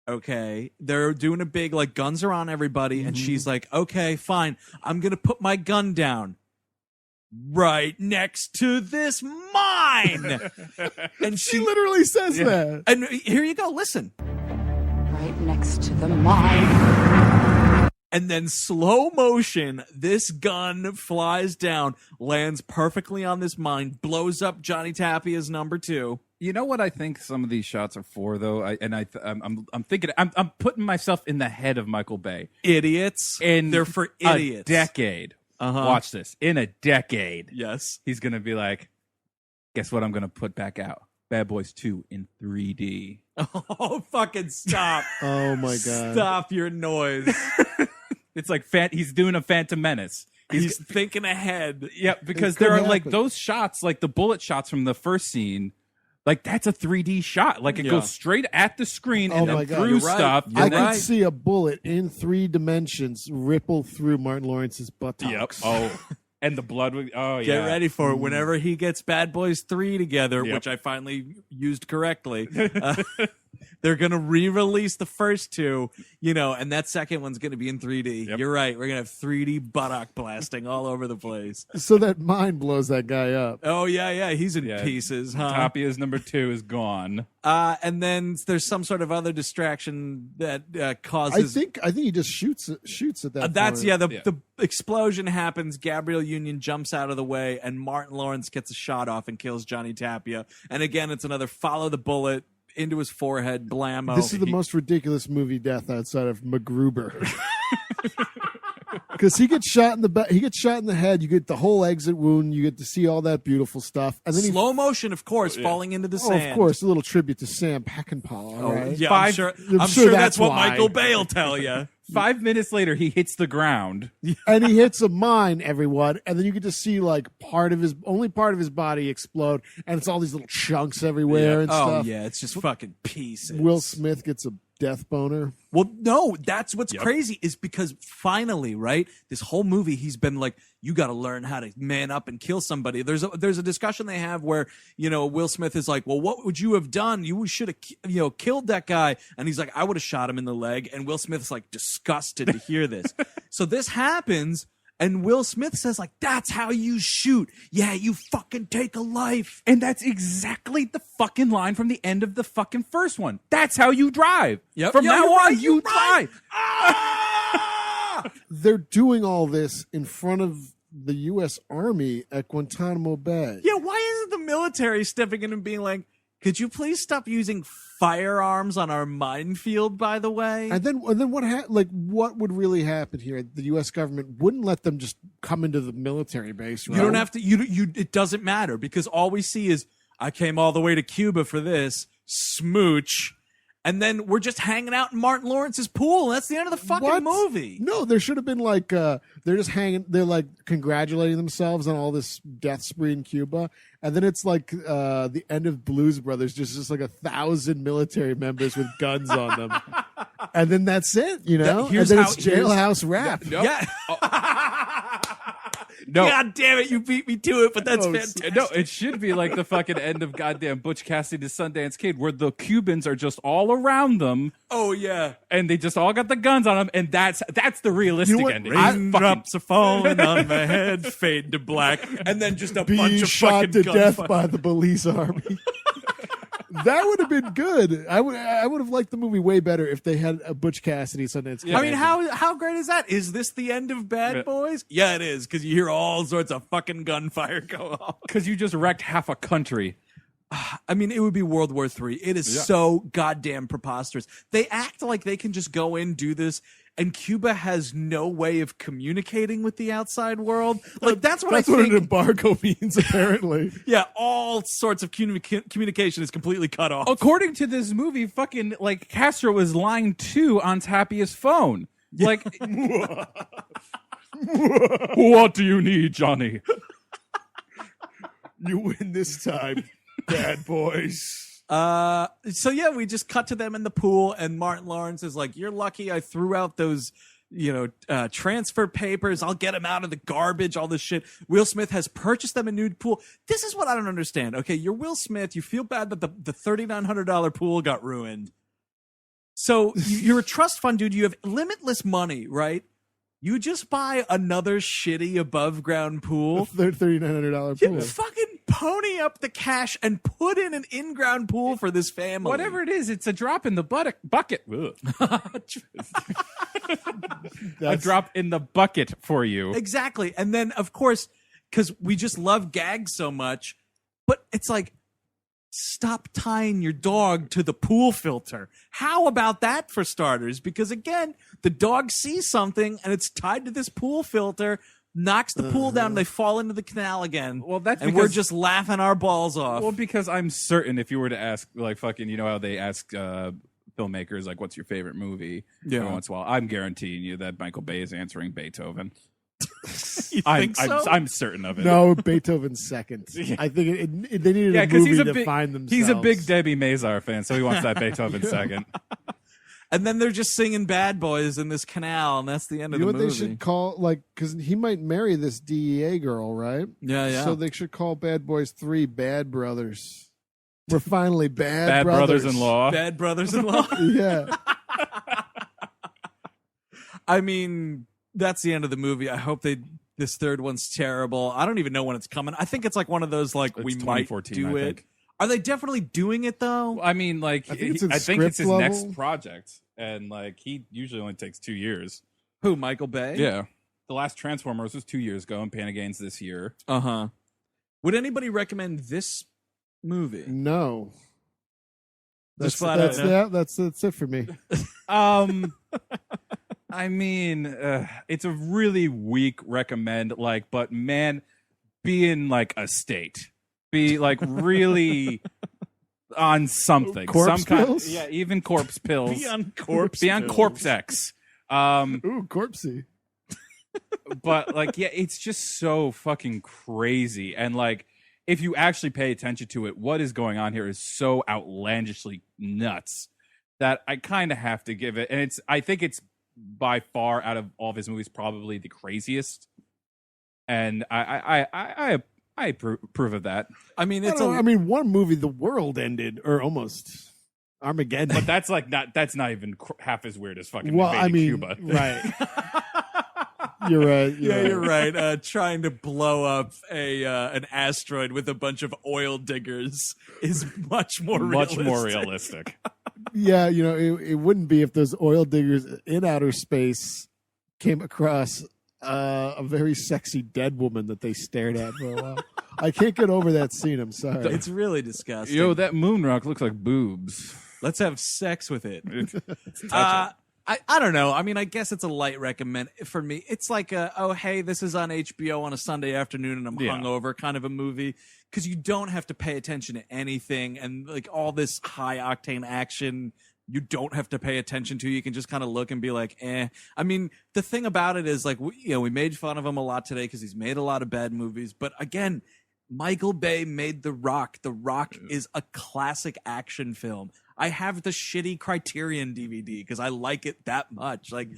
Speaker 1: okay, they're doing a big like guns are on everybody, and she's like, okay, fine, I'm gonna put my gun down right next to this mine. And
Speaker 2: She literally says that.
Speaker 1: And here you go, listen.
Speaker 7: Right next to the mine.
Speaker 1: And then slow motion, this gun flies down, lands perfectly on this mine, blows up Johnny Tapia's #2.
Speaker 3: You know what I think some of these shots are for, though, I'm thinking I'm putting myself in the head of Michael Bay.
Speaker 1: Idiots.
Speaker 3: And
Speaker 1: they're for idiots.
Speaker 3: A decade. Watch this. In a decade,
Speaker 1: yes,
Speaker 3: he's gonna be like, guess what? I'm gonna put back out Bad Boys 2 in 3D.
Speaker 1: Oh, fucking stop!
Speaker 2: Oh my god!
Speaker 1: Stop your noise.
Speaker 3: It's like he's doing a Phantom Menace.
Speaker 1: He's thinking ahead.
Speaker 3: Yeah, because
Speaker 2: It could
Speaker 3: there are like
Speaker 2: happen.
Speaker 3: those shots, like the bullet shots from the first scene. Like that's a 3D shot. Like it
Speaker 1: Yeah.
Speaker 3: goes straight at the screen
Speaker 2: Oh
Speaker 3: and
Speaker 2: my
Speaker 3: then
Speaker 2: God,
Speaker 3: through
Speaker 1: you're right.
Speaker 3: stuff.
Speaker 1: You're
Speaker 2: I
Speaker 3: and then-
Speaker 2: could see a bullet in 3 dimensions ripple through Martin Lawrence's buttocks.
Speaker 3: Yep. Oh, and the blood would. Oh yeah.
Speaker 1: Get ready for it. Whenever he gets Bad Boys 3 together,
Speaker 3: Yep.
Speaker 1: which I finally used correctly, they're going to re-release the first 2, and that second one's going to be in 3D.
Speaker 3: Yep.
Speaker 1: You're right. We're going to have 3D buttock blasting all over the place.
Speaker 2: So that mine blows that guy up.
Speaker 1: Oh, yeah. He's in
Speaker 3: Yeah.
Speaker 1: pieces, huh?
Speaker 3: Tapia's number 2 is gone.
Speaker 1: And then there's some sort of other distraction that
Speaker 2: I
Speaker 1: causes...
Speaker 2: think he just shoots at that.
Speaker 1: That's
Speaker 2: point.
Speaker 1: the explosion happens. Gabrielle Union jumps out of the way, and Martin Lawrence gets a shot off and kills Johnny Tapia. And again, it's another follow the bullet into his forehead, blammo.
Speaker 2: This is the most ridiculous movie death outside of MacGruber. Because he gets shot in the back, he gets shot in the head. You get the whole exit wound. You get to see all that beautiful stuff, and then
Speaker 1: slow motion, of course, falling into the sand.
Speaker 2: of course, a little tribute to Sam Peckinpah.
Speaker 1: Oh,
Speaker 2: Right?
Speaker 1: yeah,
Speaker 3: Five-
Speaker 1: I'm sure that's what
Speaker 2: why.
Speaker 1: Michael Bay will tell you.
Speaker 3: 5 minutes later, he hits the ground.
Speaker 2: And he hits a mine, everyone, and then you get to see like part of his body explode, and it's all these little chunks everywhere and
Speaker 1: Oh
Speaker 2: stuff.
Speaker 1: yeah, it's just fucking pieces.
Speaker 2: Will Smith gets a death boner.
Speaker 1: Well, no, that's what's crazy is because finally, right, this whole movie, he's been like, you got to learn how to man up and kill somebody. There's a discussion they have where, Will Smith is like, well, what would you have done? You should have, killed that guy. And he's like, I would have shot him in the leg. And Will Smith's like disgusted to hear this. So this happens. And Will Smith says, like, that's how you shoot. Yeah, you fucking take a life.
Speaker 3: And that's exactly the fucking line from the end of the fucking first one. That's how you drive.
Speaker 1: Yep.
Speaker 3: From
Speaker 1: Yeah,
Speaker 3: now
Speaker 1: you're
Speaker 3: on,
Speaker 1: right,
Speaker 3: you
Speaker 1: you're right.
Speaker 3: drive.
Speaker 2: They're doing all this in front of the U.S. Army at Guantanamo Bay.
Speaker 1: Yeah, why isn't the military stepping in and being like, could you please stop using firearms on our minefield, by the way?
Speaker 2: And then what would really happen here? The U.S. government wouldn't let them just come into the military base. Right?
Speaker 1: You don't have to, it doesn't matter because all we see is, I came all the way to Cuba for this, smooch. And then we're just hanging out in Martin Lawrence's pool. And that's the end of the fucking
Speaker 2: What?
Speaker 1: movie.
Speaker 2: No, there should have been like they're just hanging. They're like congratulating themselves on all this death spree in Cuba, and then it's like the end of Blues Brothers, just like 1,000 military members with guns on them, and then that's it.
Speaker 1: Here's
Speaker 2: and then
Speaker 1: how-
Speaker 2: it's jailhouse rap.
Speaker 3: Nope.
Speaker 1: Yeah.
Speaker 3: No.
Speaker 1: God damn it, you beat me to it, but that's fantastic.
Speaker 3: No, it should be like the fucking end of goddamn Butch Cassidy to Sundance Kid, where the Cubans are just all around them,
Speaker 1: Oh, yeah.
Speaker 3: and they just all got the guns on them, and that's the realistic
Speaker 2: You know what?
Speaker 3: ending.
Speaker 1: Raindrops are falling on my head, fade to black, and then just a bunch
Speaker 2: Being
Speaker 1: of
Speaker 2: shot
Speaker 1: fucking
Speaker 2: to death
Speaker 1: gunfire.
Speaker 2: by the police army. That would have been good. I would have liked the movie way better if they had a Butch Cassidy Sundance Kid.
Speaker 1: I mean, how great is that? Is this the end of Bad Boys? Yeah, it is, because you hear all sorts of fucking gunfire go off.
Speaker 3: Because you just wrecked half a country.
Speaker 1: I mean, it would be World War III. It is so goddamn preposterous. They act like they can just go in, do this, and Cuba has no way of communicating with the outside world. Like, that's what I
Speaker 2: what an
Speaker 1: think.
Speaker 2: embargo means, apparently.
Speaker 1: Yeah, all sorts of communication is completely cut off.
Speaker 3: According to this movie, fucking like Castro was line 2 on Tapia's phone. Like, what do you need, Johnny?
Speaker 2: You win this time, bad boys.
Speaker 1: So yeah, we just cut to them in the pool, and Martin Lawrence is like, "You're lucky I threw out those, transfer papers. I'll get them out of the garbage. All this shit." Will Smith has purchased them a nude pool. This is what I don't understand. Okay, you're Will Smith. You feel bad that the $3,900 pool got ruined. So you're a trust fund dude. You have limitless money, right? You just buy another shitty above ground pool.
Speaker 2: $3,900
Speaker 1: You
Speaker 2: pool.
Speaker 1: fucking pony up the cash and put in an in-ground pool for this family.
Speaker 3: Whatever it is, it's a drop in the bucket. A drop in the bucket for you.
Speaker 1: Exactly. And then, of course, because we just love gags so much, but it's like, stop tying your dog to the pool filter. How about that for starters? Because again, the dog sees something and it's tied to this pool filter, knocks the pool down, and they fall into the canal again.
Speaker 3: Well, that's
Speaker 1: and
Speaker 3: because-
Speaker 1: we're just laughing our balls off.
Speaker 3: Well, because I'm certain if you were to ask, like, fucking, you know how they ask filmmakers, like, what's your favorite movie?
Speaker 1: Yeah.
Speaker 3: Every once in a while, I'm guaranteeing you that Michael Bay is answering Beethoven.
Speaker 1: You think so?
Speaker 3: I'm certain of it.
Speaker 2: No, Beethoven's second. I think they needed a
Speaker 3: because
Speaker 2: movie to find themselves.
Speaker 3: he's a big Debbie Mazar fan, so he wants that Beethoven second.
Speaker 1: And then they're just singing Bad Boys in this canal, and that's the end of
Speaker 2: You know
Speaker 1: the
Speaker 2: what
Speaker 1: movie.
Speaker 2: they should call, like, because he might marry this DEA girl, right?
Speaker 1: Yeah.
Speaker 2: So they should call Bad Boys 3 Bad Brothers. We're finally
Speaker 3: Bad brothers-in-law.
Speaker 1: Bad brothers-in-law.
Speaker 2: Yeah.
Speaker 1: I mean, that's the end of the movie. I hope this third one's terrible. I don't even know when it's coming. I think it's like one of those, like,
Speaker 3: It's
Speaker 1: we might
Speaker 3: 2014,
Speaker 1: do
Speaker 3: I
Speaker 1: it.
Speaker 3: think.
Speaker 1: Are they definitely doing it, though?
Speaker 3: I mean, like,
Speaker 2: I think it's in
Speaker 3: I think
Speaker 2: script
Speaker 3: it's his
Speaker 2: level.
Speaker 3: next project, and like he usually only takes 2 years.
Speaker 1: Who, Michael Bay?
Speaker 3: Yeah, the last Transformers was 2 years ago, and Panagain's this year.
Speaker 1: Uh-huh. Would anybody recommend this movie?
Speaker 2: No.
Speaker 1: Just flat out, no?
Speaker 2: That's it for me.
Speaker 3: I mean, it's a really weak recommend. Like, but man, be in like a state, be like really on something,
Speaker 2: Corpse pills?
Speaker 3: yeah, even corpse pills.
Speaker 1: Be on corpse.
Speaker 3: Be on
Speaker 1: pills.
Speaker 3: Corpse X.
Speaker 2: Ooh, corpsey.
Speaker 3: But like, yeah, it's just so fucking crazy. And like, if you actually pay attention to it, what is going on here is so outlandishly nuts that I kind of have to give it. And I think it's by far out of all of his movies probably the craziest. And I approve of that.
Speaker 1: I mean,
Speaker 2: I mean, one movie, the world ended, or almost. Armageddon.
Speaker 3: But that's not even half as weird as fucking
Speaker 2: Well, I
Speaker 3: invading
Speaker 2: mean,
Speaker 3: Cuba.
Speaker 2: right. You're right.
Speaker 1: You're right. Trying to blow up an asteroid with a bunch of oil diggers is much more
Speaker 3: realistic.
Speaker 2: Yeah, you know, it wouldn't be if those oil diggers in outer space came across a very sexy dead woman that they stared at for a while. I can't get over that scene. I'm sorry.
Speaker 1: It's really disgusting.
Speaker 3: Yo, that moon rock looks like boobs.
Speaker 1: Let's have sex with it.
Speaker 3: Touch it.
Speaker 1: I don't know. I mean, I guess it's a light recommend for me. It's like oh, hey, this is on HBO on a Sunday afternoon and I'm hungover kind of a movie, because you don't have to pay attention to anything, and like all this high octane action you don't have to pay attention to. You can just kind of look and be like, eh. I mean, the thing about it is, like, we made fun of him a lot today because he's made a lot of bad movies. But again, Michael Bay made The Rock. The Rock is a classic action film. I have the shitty Criterion DVD because I like it that much. Like,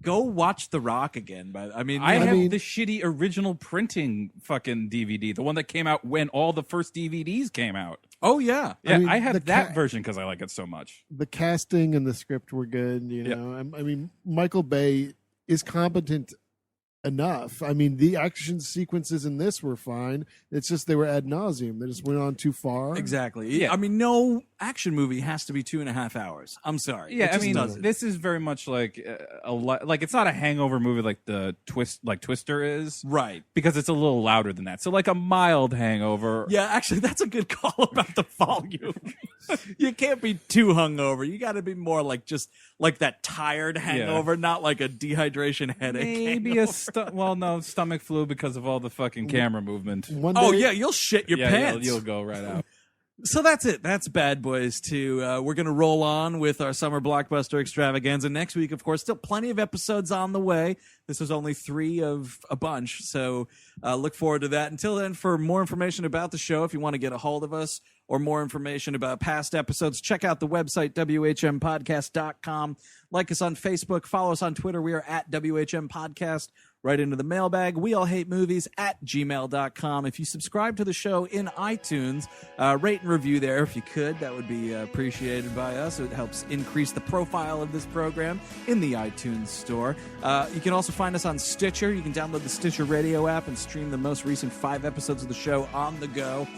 Speaker 1: go watch The Rock again. But I mean,
Speaker 3: I have the shitty original printing fucking DVD, the one that came out when all the first DVDs came out.
Speaker 1: Oh yeah,
Speaker 3: yeah.
Speaker 2: I mean,
Speaker 3: I have that version because I like it so much.
Speaker 2: The casting and the script were good. You know, I mean, Michael Bay is competent enough. I mean, the action sequences in this were fine. It's just they were ad nauseum. They just went on too far.
Speaker 1: Exactly. Yeah. I mean, no action movie has to be 2.5 hours. I'm sorry.
Speaker 3: Yeah, I mean, this is very much like like it's not a hangover movie like the Twister is,
Speaker 1: right?
Speaker 3: Because it's a little louder than that. So like a mild hangover.
Speaker 1: Yeah, actually, that's a good call about the volume. You can't be too hungover. You got to be more like just like that tired hangover, not like a dehydration headache.
Speaker 3: Maybe
Speaker 1: hangover.
Speaker 3: a stomach flu because of all the fucking camera movement.
Speaker 1: Oh yeah, you'll shit your pants.
Speaker 3: You'll go right out.
Speaker 1: So that's it. That's Bad Boys 2. We're going to roll on with our summer blockbuster extravaganza next week. Of course, still plenty of episodes on the way. This was only 3 of a bunch, so look forward to that. Until then, for more information about the show, if you want to get a hold of us, or more information about past episodes, check out the website, whmpodcast.com. Like us on Facebook. Follow us on Twitter. We are at WHM Podcast. Right into the mailbag, weallhatemovies at gmail.com. If you subscribe to the show in iTunes, rate and review there if you could. That would be appreciated by us. It helps increase the profile of this program in the iTunes store. You can also find us on Stitcher. You can download the Stitcher radio app and stream the most recent 5 episodes of the show on the go.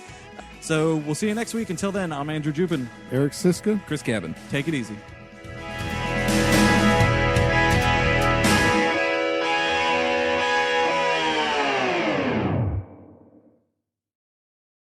Speaker 1: So we'll see you next week. Until then, I'm Andrew Jupin.
Speaker 2: Eric Siska.
Speaker 3: Chris Cabin.
Speaker 1: Take it easy.